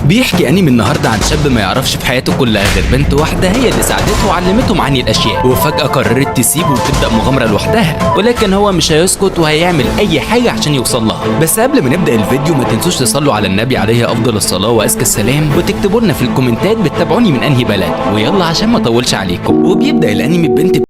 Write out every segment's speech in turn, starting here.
بيحكي انمي النهارده عن شاب ما يعرفش في حياته كلها غير بنت واحده هي اللي ساعدته وعلمته معاني الاشياء، وفجاه قررت تسيبه وتبدا مغامره لوحدها، ولكن هو مش هيسكت وهيعمل اي حاجه عشان يوصل لها. بس قبل ما نبدا الفيديو ما تنسوش تصلوا على النبي عليه افضل الصلاه وازكى السلام، وتكتبوا لنا في الكومنتات بتتابعوني من انهي بلد. ويلا عشان ما اطولش عليكم، وبيبدا الانمي ببنت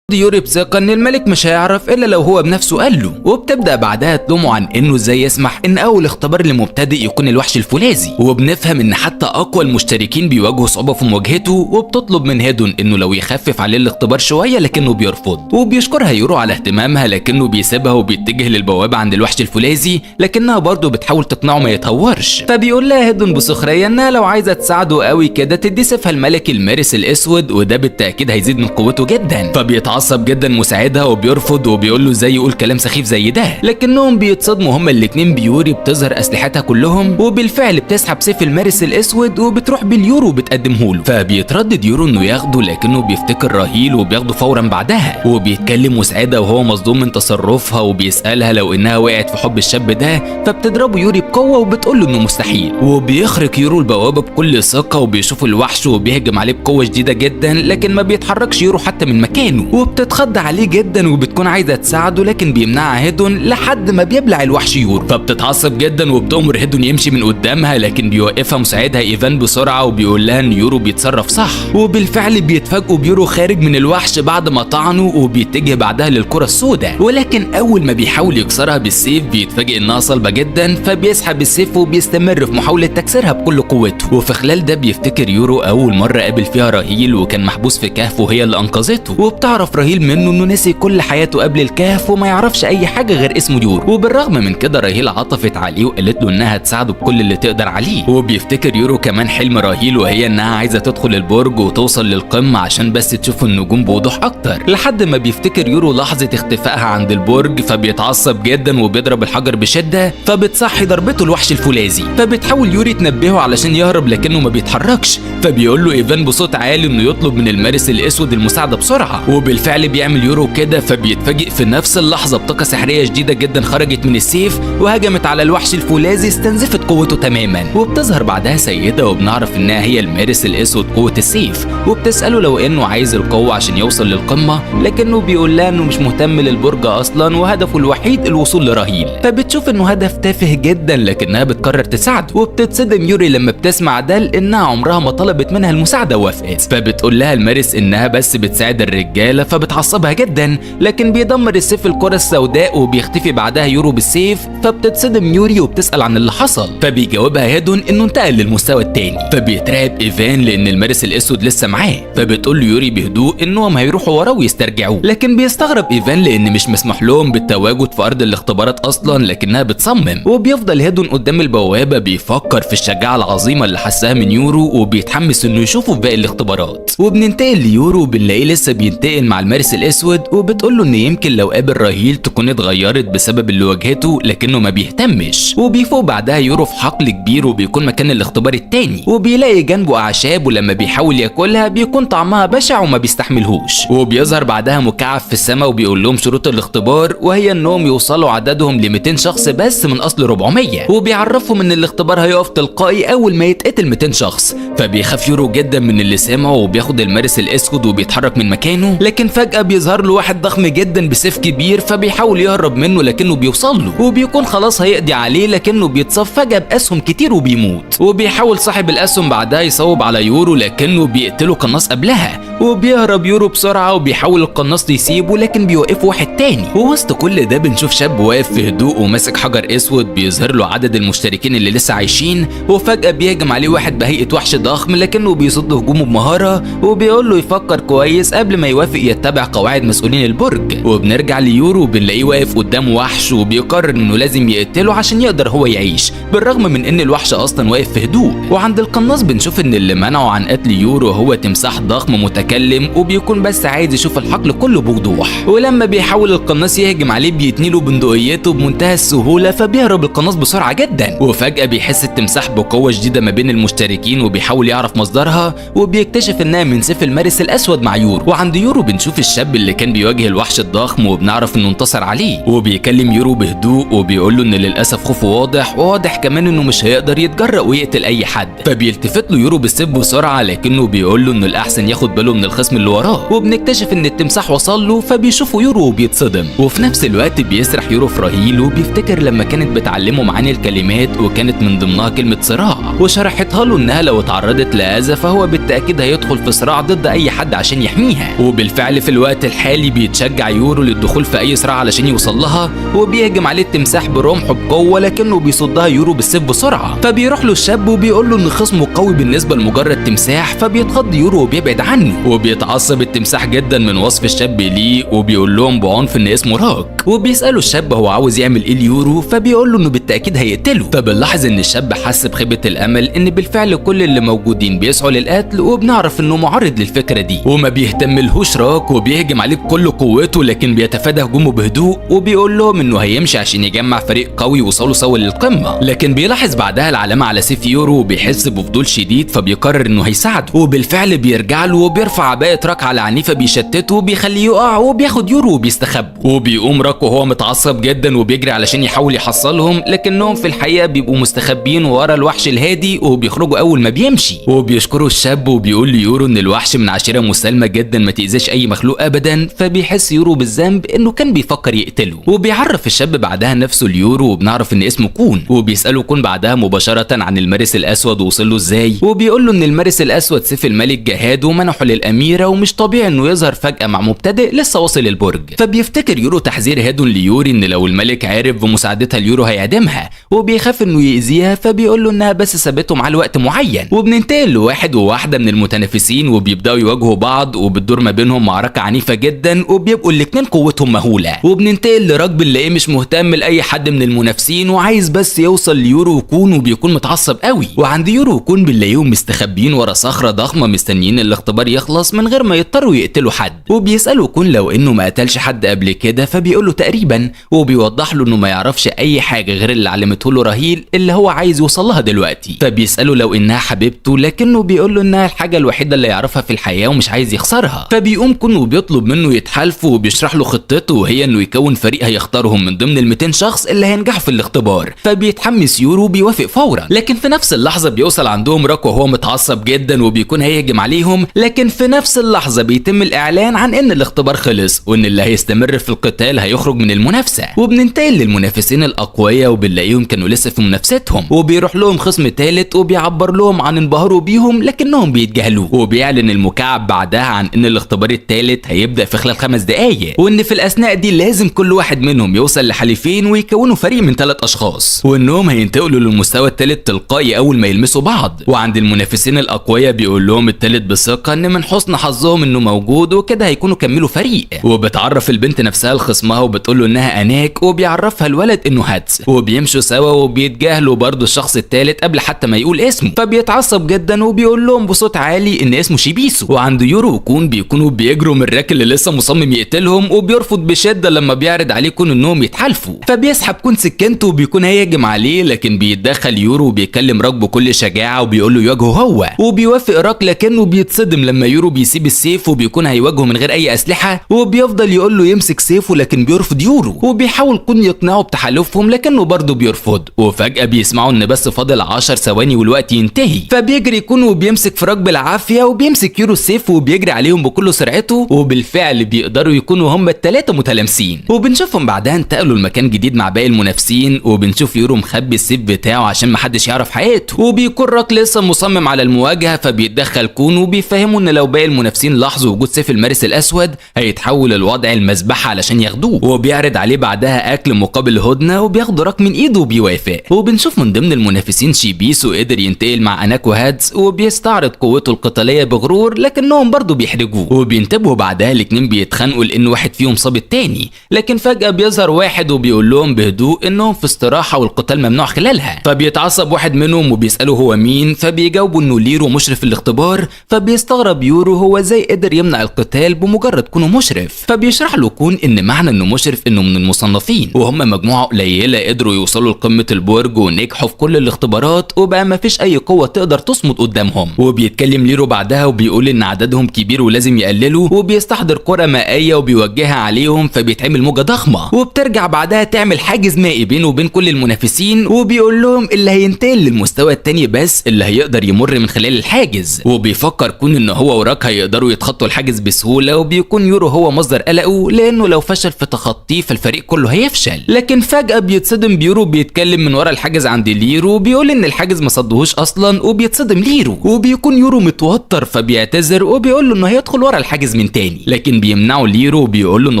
يوري بثقة ان الملك مش هيعرف الا لو هو بنفسه قال له، وبتبدا بعدها تلومه عن انه ازاي يسمح ان اول اختبار لمبتدئ يكون الوحش الفولاذي. وبنفهم ان حتى اقوى المشتركين بيواجهوا صعوبة في مواجهته، وبتطلب من هيدون انه لو يخفف عليه الاختبار شوية، لكنه بيرفض. وبيشكرها يورو على اهتمامها، لكنه بيسيبها وبيتجه للبوابة عند الوحش الفولاذي، لكنها برضه بتحاول تقنعه ما يتهورش. فبيقول لها هيدون بسخرية انها لو عايزة تساعده قوي كده تدي سيفها الملك المارس الاسود، وده بالتاكيد هيزيد من قوته جدا. فبيتعصب جدا مساعدها وبيرفض، وبيقول له ازاي يقول كلام سخيف زي ده. لكنهم بيتصدموا هما الاتنين بيوري بتظهر اسلحتها كلهم، وبالفعل بتسحب سيف المارس الاسود وبتروح باليورو وبتقدمه له. فبيتردد يورو انه ياخده، لكنه بيفتكر راهيل وبياخده فورا بعدها. وبيتكلم مساعدها وهو مصدوم من تصرفها، وبيسالها لو انها وقعت في حب الشاب ده، فبتضربه يوري بقوه وبتقول له انه مستحيل. وبيخرق يورو البوابه بكل ثقه، وبيشوف الوحش وبيهجم عليه بقوه شديده جدا، لكن ما بيتحركش يورو حتى من مكانه. وبتتخض عليه جدا وبتكون عايزه تساعده، لكن بيمنعها هيدون لحد ما بيبلع الوحش يورو. فبتتعصب جدا وبتأمر هيدون يمشي من قدامها، لكن بيوقفها مساعدها ايفان بسرعه وبيقول لها ان يورو بيتصرف صح. وبالفعل بيتفاجئوا بيورو خارج من الوحش بعد ما طعنه، وبيتجه بعدها للكره السوداء. ولكن اول ما بيحاول يكسرها بالسيف بيتفاجئ انها صلبه جدا، فبيسحب السيف وبيستمر في محاوله تكسيرها بكل قوته. وفي خلال ده بيفتكر يورو اول مره قابل فيها راهيل، وكان محبوس في كهف وهي اللي انقذته. وبتعرف راهيل منه انه نسي كل حياته قبل الكهف وما يعرفش اي حاجه غير اسمه يورو. وبالرغم من كده راهيل عطفت عليه وقالت له انها تساعده بكل اللي تقدر عليه. وبيفتكر يورو كمان حلم راهيل، وهي انها عايزه تدخل البرج وتوصل للقمه عشان بس تشوف النجوم بوضوح اكتر. لحد ما بيفتكر يورو لحظه اختفائها عند البرج، فبيتعصب جدا وبيضرب الحجر بشده، فبتصحي ضربته الوحش الفولاذي. فبتحاول يوري تنبهه علشان يهرب، لكنه ما بيتحركش. فبيقول له ايفان بصوت عالي انه يطلب من المارس الاسود المساعده بسرعه. وبالفعل بيعمل يورو كده، فبيتفاجئ في نفس اللحظه بطاقه سحريه شديده جدا خرجت من السيف وهجمت على الوحش الفولاذي، استنزفت قوته تماما. وبتظهر بعدها سيده، وبنعرف انها هي المارس الاسود قوه السيف، وبتساله لو انه عايز القوه عشان يوصل للقمه، لكنه بيقول لها انه مش مهتم للبرج اصلا، وهدفه الوحيد الوصول لراهيل. فبتشوف انه هدف تافه جدا، لكنها بتقرر تساعده. وبتتصدم يوري لما بتسمع ده، لانها عمرها ما طلبت منها المساعده ووافقت. فبتقول لها المارس انها بس بتساعد الرجاله، فبتعصبها جدا، لكن بيدمر السيف الكرة السوداء وبيختفي بعدها يورو بالسيف. فبتتصدم يوري وبتسأل عن اللي حصل، فبيجاوبها هيدون انه انتقل للمستوى التاني. فبيترعب ايفان لان المارس الاسود لسه معاه، فبتقول له يوري بهدوء انهم هيروحوا وراه ويسترجعوه. لكن بيستغرب ايفان لان مش مسموح لهم بالتواجد في ارض الاختبارات اصلا، لكنها بتصمم. وبيفضل هيدون قدام البوابه بيفكر في الشجاعه العظيمه اللي حسها من يورو، وبيتحمس انه يشوفه في باقي الاختبارات. وبننتقل ليورو بنلاقيه لسه بينتقل مع المارس الاسود، وبتقول له ان يمكن لو قابل راهيل تكون اتغيرت بسبب اللي واجهته، لكنه ما بيهتمش. وبيفوق بعدها يورو في حقل كبير وبيكون مكان الاختبار التاني، وبيلاقي جنبه اعشاب، ولما بيحاول ياكلها بيكون طعمها بشع وما بيستحملهوش. وبيظهر بعدها مكعب في السماء وبيقول لهم شروط الاختبار، وهي انهم يوصلوا عددهم ل 200 شخص بس من اصل 400. وبيعرفهم ان الاختبار هيقف تلقائي اول ما يتقتل 200 شخص. فبيخاف يورو جدا من اللي سامعه، وبياخد المارس الاسود وبيتحرك من مكانه. لكن فجأة بيظهر له واحد ضخم جدا بسيف كبير، فبيحاول يهرب منه لكنه بيوصل له، وبيكون خلاص هيقضي عليه، لكنه بيتصاب فجأة بأسهم كتير وبيموت. وبيحاول صاحب الأسهم بعدها يصوب على يورو، لكنه بيقتله قناص قبلها. وبيهرب يورو بسرعة، وبيحاول القناص يسيبه لكن بيوقفه واحد تاني. ووسط كل ده بنشوف شاب واقف في هدوء وماسك حجر اسود بيظهر له عدد المشتركين اللي لسه عايشين. وفجأة بيهجم عليه واحد بهيئة وحش ضخم، لكنه بيصد هجومه بمهارة، وبيقول له يفكر كويس قبل ما يوافق يتبع قواعد مسؤولين البرج. وبنرجع ليورو بنلاقيه واقف قدام وحش، وبيقرر انه لازم يقتله عشان يقدر هو يعيش، بالرغم من ان الوحش اصلا واقف في هدوء. وعند القناص بنشوف ان اللي منعه عن قتل يورو هو تمساح ضخم متكلم، وبيكون بس عايز يشوف الحقل كله بوضوح. ولما بيحاول القناص يهجم عليه بيتنيله بندقيته بمنتهى السهوله، فبيهرب القناص بسرعه جدا. وفجاه بيحس التمساح بقوه شديده ما بين المشتركين، وبيحاول يعرف مصدرها، وبيكتشف انها من سيف المارس الاسود مع يورو. وعند يورو بنشوف الشاب اللي كان بيواجه الوحش الضخم، وبنعرف انه انتصر عليه. وبيكلم يورو بهدوء وبيقول له ان للاسف خوفه واضح، وواضح كمان انه مش هيقدر يتجرأ ويقتل اي حد. فبيلتفت له يورو بالسيف بسرعه، لكنه بيقول له انه الاحسن ياخد باله من الخصم اللي وراه. وبنكتشف ان التمساح وصل له، فبيشوفه يورو وبيتصدم. وفي نفس الوقت بيسرح يورو في راهيل، وبيفتكر لما كانت بتعلمه معاني الكلمات، وكانت من ضمنها كلمه صراع، وشرحتها له انها لو اتعرضت لاذى فهو بالتاكيد هيدخل في صراع ضد اي حد عشان يحميها. وبالفعل في الوقت الحالي بيتشجع يورو للدخول في اي صراع علشان يوصل لها، وبيهجم عليه التمساح برمحه بقوه، لكنه بيصدها يورو بالسيف بسرعه. فبيروح له الشاب وبيقول له ان خصمه قوي بالنسبه لمجرد تمساح، فبيتخض يورو وبيبعد عنه. وبيتعصب التمساح جدا من وصف الشاب ليه، وبيقول لهم بعنف ان اسمه راك. وبيساله الشاب هو عاوز يعمل ايه ليورو، فبيقول له انه بالتاكيد هيقتله. فبنلاحظ ان الشاب حس بخيبه الامل، ان بالفعل كل اللي موجودين بيسعوا للقتل، وبنعرف انه معارض للفكره دي، وما بيهتملهوش راك، وبيهجم عليه بكل قوته، لكن بيتفادى هجومه بهدوء، وبيقول لهم انه هيمشي عشان يجمع فريق قوي يوصلوا سوا للقمه. لكن بيلاحظ بعدها العلامه على سيف يورو، وبيحس بفضول شديد، فبيقرر انه هيساعده. وبالفعل بيرجع له وبيرفع عبايه راك على عنيفه بيشتته وبيخليه يقع، وبياخد يورو وبيستخبى. وبيقوم راك وهو متعصب جدا وبيجري علشان يحاول يحصلهم، لكنهم في الحقيقه بيبقوا مستخبيين ورا الوحش الهادي، وبيخرجوا اول ما بيمشي. وبيشكروا الشاب، وبيقول ليورو ان الوحش من عشيره مسالمه جدا ما تاذيش اي مخلوق ابدا. فبيحس يورو بالذنب انه كان بيفكر يقتله. وبيعرف الشاب بعدها نفسه ليورو، وبنعرف ان اسمه كون. وبيساله كون بعدها مباشره عن المارس الاسود ووصل له ازاي، وبيقول له ان المارس الاسود سيف الملك جهاد ومنحه للاميره، ومش طبيعي انه يظهر فجاه مع مبتدئ لسه واصل البرج. فبيفتكر يورو تحذير هيدون ليوري ان لو الملك عرف بمساعدتها ليورو هيعدمها، وبيخاف انه يأذيها، فبيقول له انها بس سابته معاه لوقت معين. وبننتقل لواحد وواحده من المتنافسين، وبيبداوا يواجهوا بعض، وبتدور ما بينهم معركه عنيفه جدا، وبيبقوا الاثنين قوتهم مهوله. وبننتقل لراك بنلاقيه مش مهتم لاي حد من المنافسين، وعايز بس يوصل ليورو وكون، وبيكون متعصب قوي. وعند يورو وكون بنلاقيهم مستخبيين ورا صخره ضخمه مستنيين الاختبار يخلص من غير ما يضطروا يقتلوا حد. وبيسالوا كون لو انه ما قتلش حد قبل كده، فبيقول له تقريبا، وبيوضح له انه ما يعرفش اي حاجه غير اللي علمته له راهيل اللي هو عايز يوصل لها دلوقتي. فبيساله لو انها حبيبته، لكنه بيقول له انها الحاجه الوحيده اللي يعرفها في الحياه ومش عايز يخسرها. فبيقوم كون وبيطلب منه يتحالفوا، وبيشرح له خطته، وهي انه يكون فريق هيختارهم من ضمن ال 200 شخص اللي هينجحوا في الاختبار. فبيتحمس يورو وبيوافق فورا، لكن في نفس اللحظه بيوصل عندهم راك وهو متعصب جدا، وبيكون هيهجم عليهم، لكن في نفس اللحظة بيتم الإعلان عن إن الاختبار خلص وإن اللي هيستمر في القتال هيخرج من المنافسة، وبننتقل للمنافسين الأقوياء وبنلاقيهم كانوا لسه في منافستهم، وبيروح لهم خصم تالت وبيعبر لهم عن انبهاره بيهم لكنهم بيتجاهلوه، وبيعلن المكعب بعدها عن إن الاختبار التالت هيبدأ في خلال 5 دقايق، وإن في الأثناء دي لازم كل واحد منهم يوصل لحليفين ويكونوا فريق من 3 أشخاص، وإنهم هينتقلوا للمستوى التالت تلقائي أول ما يلمسوا بعض. وعند المنافسين الأقوياء بيقول لهم التالت بثقة إن من حسن حظهم إنه موجود وكده هيكونوا كملوا فريق، وبتعرف البنت نفسها لخصمها وبتقول له إنها أناك، وبيعرفها الولد إنه هاتس، وبيمشوا سوا وبيتجاهلوا برضه الشخص التالت قبل حتى ما يقول اسمه، فبيتعصب جدا وبيقول لهم بصوت عالي إن اسمه شيبيسو. وعند يورو وكون بيكونوا بيجروا من الراك اللي لسه مصمم يقتلهم، وبيرفض بشدة لما بيعرض عليه كون إنهم يتحالفوا، فبيسحب كون سكنته وبيكون هيهجم عليه، لكن بيتدخل يورو وبيكلم راك بكل شجاعة وبيقول له يواجهه هو، وبيوافق راك لكنه بيتصدم لما يورو بيسيب السيف وبيكون هيواجهه من غير أي أسلحة، وبيفضل يقول له يمسك سيفه لكن بيرفض يورو، وبيحاول كون يقنعه بتحالفهم لكنه برضه بيرفض. وفجأة بيسمعوا إن بس فاضل 10 ثواني والوقت ينتهي، فبيجري كون وبيمسك في راك بالعافية وبيمسك يورو السيف وبيجري عليهم بكل سرعته، وبالفعل بيقدروا يكونوا هم ال3 متلامسين. وبنشوفهم بعدها انتقلوا لمكان جديد مع باقي المنافسين، وبنشوف يورو مخبي السيف بتاعه عشان محدش يعرف حقيقته، وبيكون راك لسه مصمم على المواجهة، فبيتدخل كون وبيفهموا ان لو باقي المنافسين لاحظوا وجود سيف المارس الاسود هيتحول الوضع المذبحة علشان ياخدوه، وبيعرض عليه بعدها اكل مقابل هدنة، وبياخدوا راك من ايده وبيوافق. وبنشوف من ضمن المنافسين شيبيسو قدر ينتقل مع اناكو هادز وبيستعرض قوته القتالية بغرور لكنهم برضه بيحرجوه، وبينتبهوا بعدها الاتنين بيتخانقوا لان واحد فيهم صاب التاني، لكن فجأة بيظهر واحد وبيقول لهم بهدوء انهم في استراحة والقتال ممنوع خلالها، فبيتعصب واحد منهم وبيسأله هو مين، فبيجاوبوا انه ليرو مشرف الاختبار، فبيستغرب يورو هو ازاي قدر يمنع القتال بمجرد كونه مشرف، فبيشرح له كون ان معنى انه مشرف انه من المصنفين وهم مجموعة قليلة قدروا يوصلوا لقمة البرج ونجحوا في كل الاختبارات وبقى مفيش اي قوة تقدر تصمد قدامهم. وبيتكلم ليرو بعدها وبيقول ان عددهم كبير ولازم يقللوا، وبيستحضر كرة مائية وبيوجهها عليهم فبيتعمل موجة ضخمة، وبترجع بعدها تعمل حاجز مائي بينه وبين كل المنافسين، وبيقول لهم اللي هينتقل للمستوى التاني بس اللي هيقدر يمر من خلال الحاجز، وبيفكر كون ان هو وراك هيقدروا يتخطوا الحاجز بسهولة، وبيكون يورو هو مصدر قلقه لانه لو فشل في تخطيه فالفريق كله هيفشل. لكن فجأة بيتصدم بيورو بيتكلم من ورا الحاجز عند ليرو وبيقول ان الحاجز ما صدهوش اصلا، وبيتصدم ليرو وبيكون يورو متوتر فبيعتذر وبيقول له انه هيدخل ورا الحاجز من تاني، لكن بيمنعه ليرو وبيقول له انه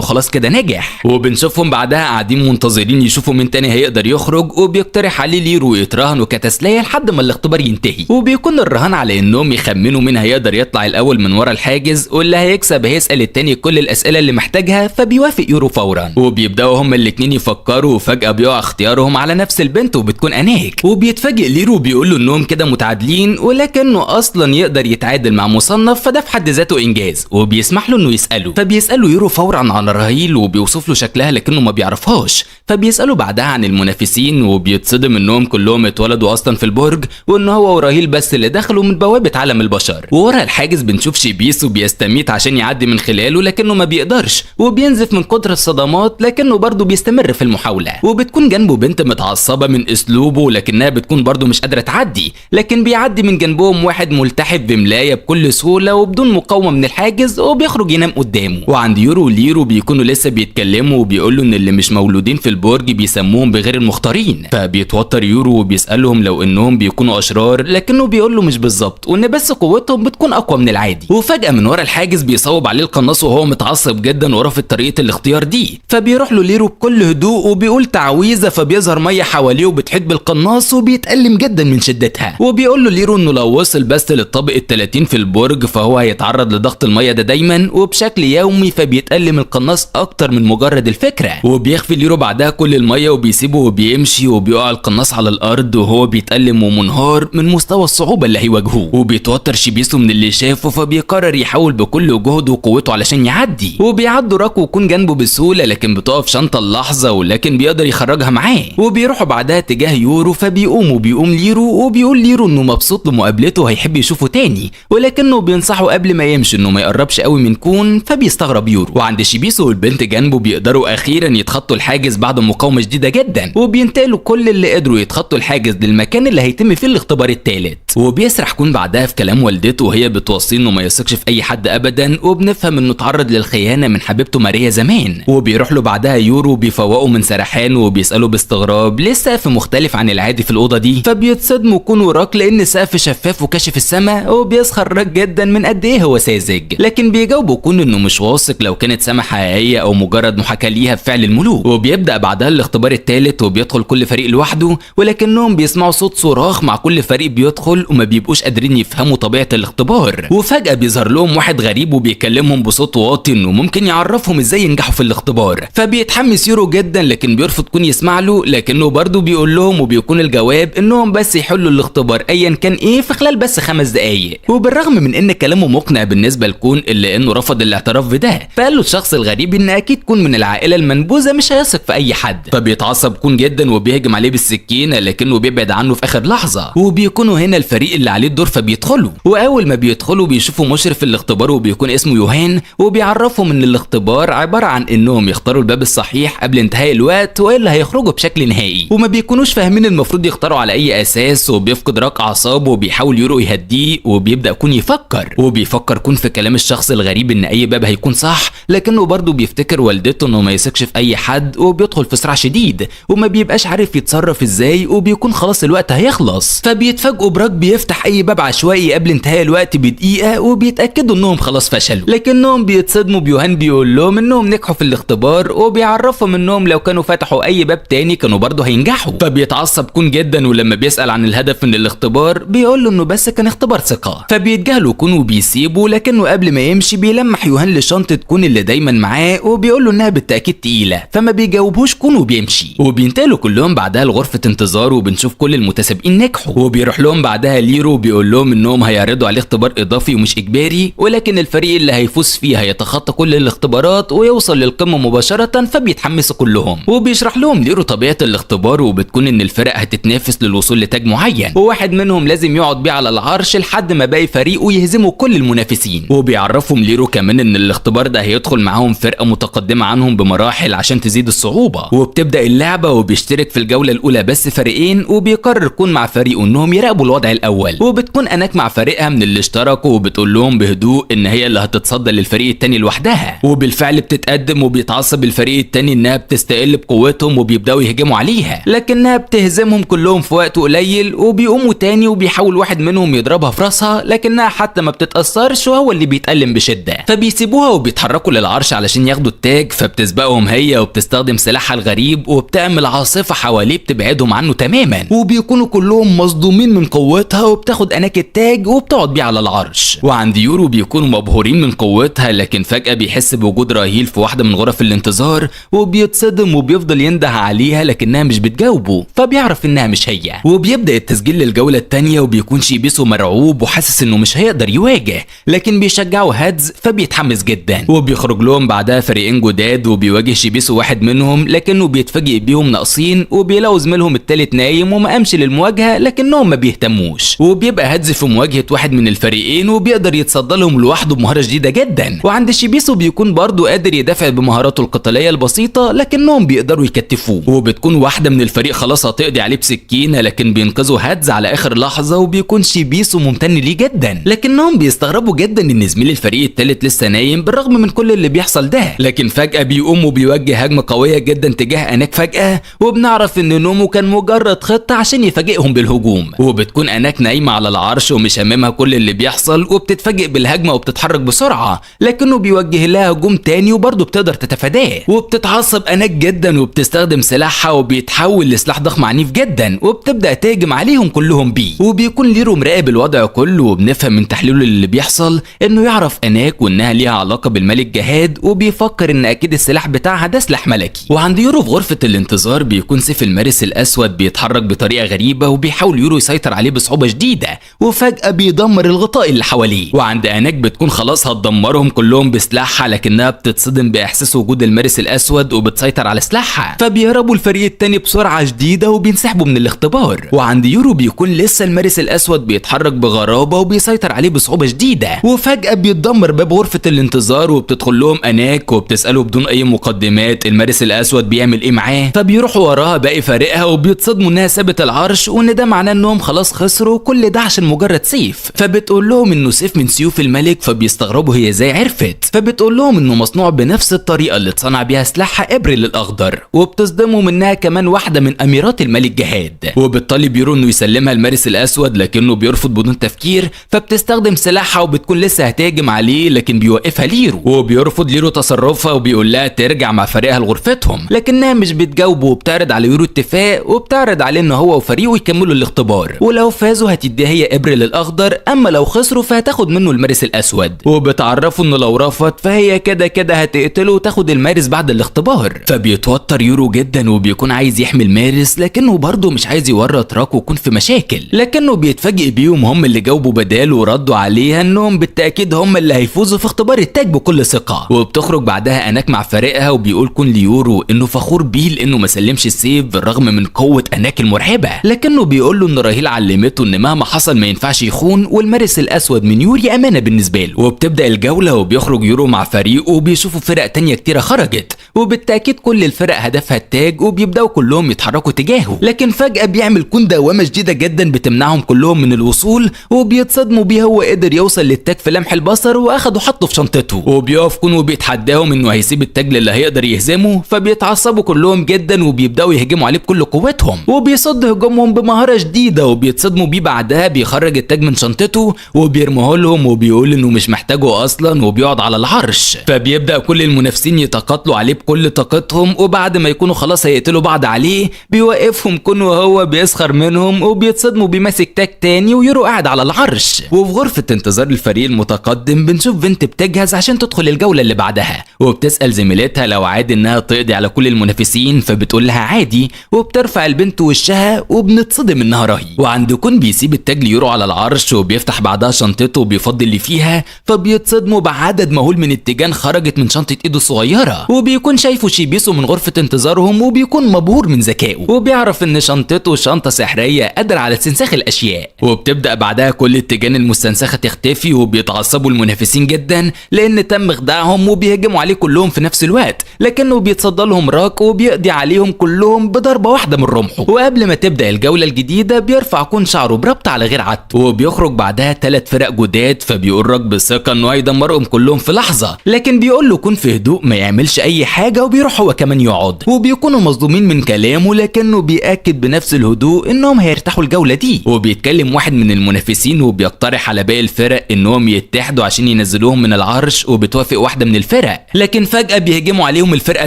خلاص كده نجح. وبنشوفهم بعدها قاعدين منتظرين يشوفوا مين تاني هيقدر يخرج، وبيقترح عليه ليرو يتراهنوا كتسلية لحد ما الاختبار ينتهي، وبيكون الرهان على انهم يخمنوا مين هيقدر يطلع الاول من ورا الحاجز، واللي هيكسب هيسأل التاني كل الاسئلة اللي محتاجها، فبيوافق يورو فورا، وبيبداوا هما الاتنين يفكروا، وفجأة بيقع اختيارهم على نفس البنت وبتكون اناك، وبيتفاجئ ليرو بيقول له انهم كده متعادلين ولكنه اصلا يقدر يتعادل مع مصنف، فده في حد ذاته انجاز، وبيسمح له انه يسأله، فبيسأله يورو فورا عن رهيل وبيوصف له شكلها لكنه ما بيعرفهاش، فبيسأله بعدها عن المنافسين وبيتصدم انهم كلهم اتولدوا اصلا في البرج، وان هو ورهيل بس اللي دخلوا من بوابة عالم البشر. وورا الحاجز بنشوف شيبيسو بيستميت عشان يعدي من خلاله لكنه ما بيقدرش، وبينزف من كتر الصدمات لكنه برضه بيستمر في المحاولة، وبتكون جنبه بنت متعصبة من اسلوبه لكنها بتكون برضه مش قادرة تعدي، لكن بيعدي من جنبهم واحد ملتحف بملاية بكل سهولة وبدون مقاومة من الحاجز، وبيخرج ينام قدامه. وعند يورو وليرو بيكونوا لسه بيتكلموا وبيقولوا ان اللي مش مولودين في البرج بيسموهم بغير المختارين، فبيتوتر يورو وبيسألهم لو انهم بيكونوا اشرار، لكنه بيقول له مش بالظبط وان بس قوتهم بتكون اقوى من العادي. وفجأة من ورا الحاجز بيصوب عليه القناص وهو متعصب جدا ورافض طريقة الاختيار دي، فبيروح له ليرو بكل هدوء وبيقول تعويذة، فبيظهر مية حواليه وبتحيط بالقناص وبيتألم جدا من شدتها، وبيقول له ليرو انه لو وصل بس للطابق ال30 في البرج فهو هيتعرض لضغط المية ده دايما وبشكل يومي، فبيتألم القناص اكتر من مجرد الفكرة. وبيخفي ليرو بعدها كل المية وبيسيبه وبيمشي، وبيقع القناص على الارض وهو بيتألم ومنهار من مستوى الصعوبة اللي هيواجهوه، وبيتوتر شيبيسو من اللي شافه، فبيقرر يحاول بكل جهده وقوته علشان يعدي، وبيعدوا راكو ويكون جنبه بسهولة لكن بتقف شنطة اللحظة ولكن بيقدر يخرجها معاه، وبيروحوا بعدها تجاه يورو، فبيقوم ليرو وبيقول ليرو انه مبسوط لمقابلته هيحب يشوفه تاني، ولكنه بينصحه قبل ما يمشي انه ما يقربش قوي من كون، فبيستغرب يورو. وعند شيبيسو والبنت جنبه بيقدروا اخيرا يتخطوا الحاجز بعد مقاومة شديدة جدا، وبينتقلوا كل اللي قدروا يتخطوا الحاجز للمكان اللي هيتم فيه الاختبار الثالث. وبيسرح كون بعدها في كلام والدته وهي بتوصيه انه انه ما يثقش في اي حد ابدا، وبنفهم انه اتعرض للخيانه من حبيبته ماريا زمان. وبيروح له بعدها يورو بيفوقه من سرحانه وبيساله باستغراب ليه السقف مختلف عن العادي في الاوضه دي، فبيتصدموا كون وراك لان السقف شفاف وكاشف السما، وبيسخر راك جدا من قد ايه هو ساذج. لكن بيجاوبوا كون انه مش واثق لو كانت سما حقيقيه او مجرد محاكاه ليها بفعل الملوك. وبيبدا بعدها الاختبار الثالث وبيدخل كل فريق لوحده، ولكنهم بيسمعوا صوت صراخ مع كل فريق بيدخل وما بيبقوش قادرين يفهموا طبيعه الاختبار. وفجاه بيظهر لهم واحد غريب وبيكلمهم بصوت واطي انه ممكن يعرفهم ازاي ينجحوا في الاختبار. فبيتحمس يورو جدا لكن بيرفض كون يسمع له، لكنه برضه بيقول لهم وبيكون الجواب انهم بس يحلوا الاختبار ايا كان ايه في خلال بس 5 دقايق. وبالرغم من ان كلامه مقنع بالنسبه لكون الا انه رفض الاعتراف بده، فقال له الشخص الغريب ان اكيد كون من العائله المنبوذه مش هيثق في اي حد. فبيتعصب كون جدا وبيهجم عليه بالسكينه، لكنه بيبعد عنه في اخر لحظه. وبيكونوا هنا الفريق اللي عليه الدور فبيدخلوا، واول ما بيدخلوا بيشوفوا مشرف الاختبار وبيكون اسمه يوهان، وبيعرفهم ان الاختبار عباره عن انهم يختاروا الباب الصحيح قبل انتهاء الوقت والا هيخرجوا بشكل نهائي. وما بيكونوش فاهمين المفروض يختاروا على اي اساس، وبيفقد راك اعصابه وبيحاول يورو يهديه، وبيبدا كون يفكر كون في كلام الشخص الغريب ان اي باب هيكون صح، لكنه برضه بيفتكر والدته انه ما يثقش في اي حد، وبيدخل في صراع شديد وما بيبقاش عارف يتصرف ازاي، وبيكون خلاص الوقت هيخلص. فبيتفاجئوا براك بيفتح اي باب عشوائي قبل انتهاء الوقت بدقيقه، وبيتاكدوا انهم خلاص فشلوا، لكنهم بيتصدموا بيوهان بيقول لهم انهم نجحوا في الاختبار، وبيعرفهم انهم لو كانوا فتحوا اي باب تاني كانوا برضه هينجحوا. فبيتعصب كون جدا، ولما بيسال عن الهدف من الاختبار بيقول له انه بس كان اختبار ثقه. فبيتجاهلوا كون وبيسيبه، لكنه قبل ما يمشي بيلمح يوهان لشنطه كون اللي دايما معاه، وبيقول له انها بالتاكيد تقيله، فما بيجاوبوش كون وبيمشي. وبينتقلوا كلهم بعدها لغرفه انتظار، وبنشوف كل المتسابقين نجحوا. وبيروح لهم بعدها ليرو وبيقول لهم انهم هيعرضوا عليه اختبار اضافي ومش اجباري، ولكن الفريق اللي هيفوز فيه هيتخطى كل الاختبارات ويوصل للقمه مباشره. فبيتحمسوا كلهم، وبيشرح لهم ليرو طبيعه الاختبار، وبتكون ان الفرق هتتنافس للوصول لتاج معين، وواحد منهم لازم يقعد بيه على العرش لحد ما باقي فريقه يهزموا كل المنافسين. وبيعرفهم ليرو كمان ان الاختبار ده هيدخل معاهم فرقه متقدمه عنهم بمراحل عشان تزيد الصعوبه. وبتبدا اللعبه وبيشترك في الجوله الاولى بس فريقين، وبيقرر كون مع فريقه انهم يراقبوا الوضع الاول، وبتكون اناك مع فريقها من اللي اشتركوا، وبتقول لهم بهدوء ان هي اللي هتتصدى للفريق التاني لوحدها. وبالفعل بتتقدم، وبيتعصب الفريق التاني انها بتستقل بقوتهم وبيبداوا يهجموا عليها، لكنها بتهزمهم كلهم في وقت قليل. وبيقوموا تاني وبيحاول واحد منهم يضربها في راسها، لكنها حتى ما بتتاثرش وهو اللي بيتألم بشده. فبيسيبوها وبيتحركوا للعرش علشان ياخدوا التاج. فبتسبقهم هي وبتستخدم سلاحها الغريب، وبتعمل عاصفه حواليه بتبعدهم عنه تماما، وبيكونوا كلهم مصدومين من قوتها. وبتاخد اناك التاج وبتقعد بيه على العرش. وعند يورو بيكونوا مبهورين من قوتها، لكن فجاه بيحس بوجود راهيل في واحده من غرف الانتظار، وبيتصدم وبيفضل ينده عليها لكنها مش بتجاوبه، فبيعرف انها مش هي. وبيبدا التسجيل للجوله الثانيه، وبيكون شيبيسو مرعوب وحاسس انه مش هيقدر يواجه، لكن بيشجعه هادز فبيتحمس جدا. وبيخرج لهم بعدها فريقين جداد، وبيواجه شيبيسو واحد منهم لكنه بيتفاجئ بيهم ناقصين، وبيلاقوا زميلهم التالت نايم وما قامش للمواجهه، لكنهم ما بيهتموش. وبيبقى هادز في مواجهه واحد من الفريقين، وبيقدر يتصدى لهم لوحده بمهاره شديده جدا. وعند شيبيسو بيكون برضه قادر يدافع بمهاراته القتاليه البسيطه، لكنهم بيقدروا يكتفوه. وبتكون واحده من الفريق خلاص هتقضي عليه بسكينه، لكن بينقذوا هادز على اخر لحظه، وبيكون شيبيسو ممتن ليه جدا. لكنهم بيستغربوا جدا ان زميل الفريق الثالث لسه نايم بالرغم من كل اللي بيحصل ده. لكن فجاه بيقوم وبيوجه هجمه قويه جدا تجاه اناك فجاه، وبنعرف ان نومو كان مجرد خطه عشان يفاجئهم بالهجوم. وبتكون اناك نايمه على العرش ومش هاممها كل اللي بيحصل، وبتتفاجئ بالهجمه وبتتحرك بسرعه، لكنه بيوجه لها هجوم تاني وبرضه بتقدر تتفاداه. وبتتعصب اناك جدا وبتستخدم سلاحها، وبيتحول لسلاح ضخم عنيف جدا، وبتبدا تهجم عليهم كلهم بيه. وبيكون ليرو مراقب الوضع كله، وبنفهم من تحليله اللي بيحصل انه يعرف اناك وانها ليها علاقه بالملك جهاد، وبيفكر ان اكيد السلاح بتاعها ده سلاح ملكي. وعند يورو في غرفه الانتظار بيكون سيف المارس الاسود بيتحرك بطريقه غريبه، وبيحاول يورو يسيطر عليه بصعوبه شديده، وفجاه بيدمر الغطاء اللي حواليه. وعند اناك بتكون خلاص هتدمرهم كلهم بسلاحها، لكنها بتتصدم باحساس وجود المارس الاسود وبتسيطر على سلاحها. فبيهربوا الفريق التاني بسرعه شديده وبينسحبوا من الاختبار. وعند يورو بيكون لسه المارس الاسود بيتحرك بغرابه وبيسيطر عليه بصعوبه شديده. وفجاه بيتدمر باب غرفه الانتظار، وبتدخل لهم اناك وبتساله بدون اي مقدمات المارس الاسود بيعمل ايه معاه. فبيروحوا وراها باقي فريقها، وبيتصدموا انها سابت العرش، وان ده معناه انهم خلاص خسروا كل ده عشان مجرد سيف. فبتقول لهم انه سيف من سيوف الملك، فبيستغربوا هي ازاي عرفت، فبتقول لهم انه مصنوع بنفس الطريقه اللي اتصنع بيها سلاحها ابريل الاخضر، وبتصدموا منها كمان واحده من اميرات الملك جهاد، وبالتالي يورو انه يسلمها المارس الاسود لكنه بيرفض بدون تفكير، فبتستخدم سلاحها وبتكون لسه هتهاجم عليه لكن بيوقفها ليرو، وبيرفض ليرو تصرفها وبيقول لها ترجع مع فريقها لغرفتهم، لكنها مش بتجاوبه وبتعرض على يورو اتفاق، وبتعرض عليه ان هو وفريقه يكملوا الاختبار، ولو فازوا هتديها هي ابريل الاخضر، اما لو خسروا فهتاخد منه المارس الاسود، وبتعرفه انه لو رفض فهي كده كده هتقتله وتاخد المارس بعد الاختبار. فبيتوتر يورو جدا وبيكون عايز يحمي المارس لكنه برضه مش عايز يورط راكو ويكون في مشاكل، لكنه بيتفاجئ بيهم هم اللي جاوبوا بداله وردوا عليها انهم بالتاكيد هم اللي هيفوزوا في اختبار التاج بكل ثقه. وبتخرج بعدها اناك مع فريقها وبيقول كون ليورو انه فخور بيه لانه ما سلمش السيف بالرغم من قوه اناك المرعبه، لكنه بيقول له ان راهيل علمته ان مهما حصل ما ينفعش يخون، والمارس الاسود من يوري امانه بالنسبه له. وبتبدا الجوله وبيخرج يورو مع فريقه وبيشوفوا فرق تانية كتيره خرجت، وبالتاكيد كل الفرق هدفها التاج وبيبداوا كلهم يتحركوا تجاهه، لكن فجاه بيعمل كون دوامه شديده جدا بتمنعهم كلهم من الوصول، وبيتصدموا بيه هو قدر يوصل للتاج في لمح البصر واخده حطه في شنطته، وبيقف كون وبيتحداهم انه هيسيب التاج للي هيقدر يهزمه، فبيتعصبوا كلهم جدا وبيبداوا يهجموا عليه بكل قوتهم، وبيصد هجومهم بمهاره شديده، وبيتصدموا بيه بعدها بيخرج التاج من شنطته وبيرميه لهم وبيقول انه مش محتاجه اصلا وبيقعد على العرش. فبيبدا كل المنافسين يتقاتلوا عليه بكل طاقتهم، وبعد ما يكونوا خلاص هيقتلوا بعض عليه بيوقفهم كون وهو بيسخر منهم، وبيتصدموا بماسك تاج تاني ويورو قاعد على العرش. وفي غرفه انتظار الفريق المتقدم بنشوف بنت بتجهز عشان تدخل الجوله اللي بعدها، وبتسال زميلتها لو عادي انها تقضي على كل المنافسين، فبتقول لها عادي، وبترفع البنت وشها وبنتصدم انها راهي. وعند كون بيسيب التاج ليورو على العرش وبيفتح بعدها شنطته وبيفضي اللي فيها، فبيتصدموا بعدد مهول من التيجان خرجت من شنطه ايده الصغيره، وبيكون شايفه شيبيسو من غرفه انتظارهم وبيكون مبهور من ذكائه، وبيعرف ان شنطته شنطه سحريه قادره على استنساخ الاشياء. وبتبدا بعدها كل التيجان المستنسخه تختفي، وبيتعصبوا المنافسين جدا لان تم خداعهم وبيهجموا عليه كلهم في نفس الوقت، لكنه بيتصدى لهم راك وبيقضي عليهم كلهم بضربه واحده من رمحه. وقبل ما تبدا الجوله الجديده بيرفع كون شعره بربط على غير عادته، وبيخرج بعدها 3 فرق جداد، فبيقول راك بثقه انه هيدمرهم كلهم في لحظه، لكن بيقول له كون في هدوء ما يعملش اي حاجه وبيروح هو كمان يقعد، وبيكونوا مصدومين من كلامه لكنه بيأكد بنفس الهدوء انهم هيرتاحوا الجوله دي. وبيتكلم واحد من المنافسين وبيقترح على باقي الفرق انهم يتحدوا عشان ينزلوهم من العرش، وبتوافق واحده من الفرق، لكن فجاه بيهجموا عليهم الفرقه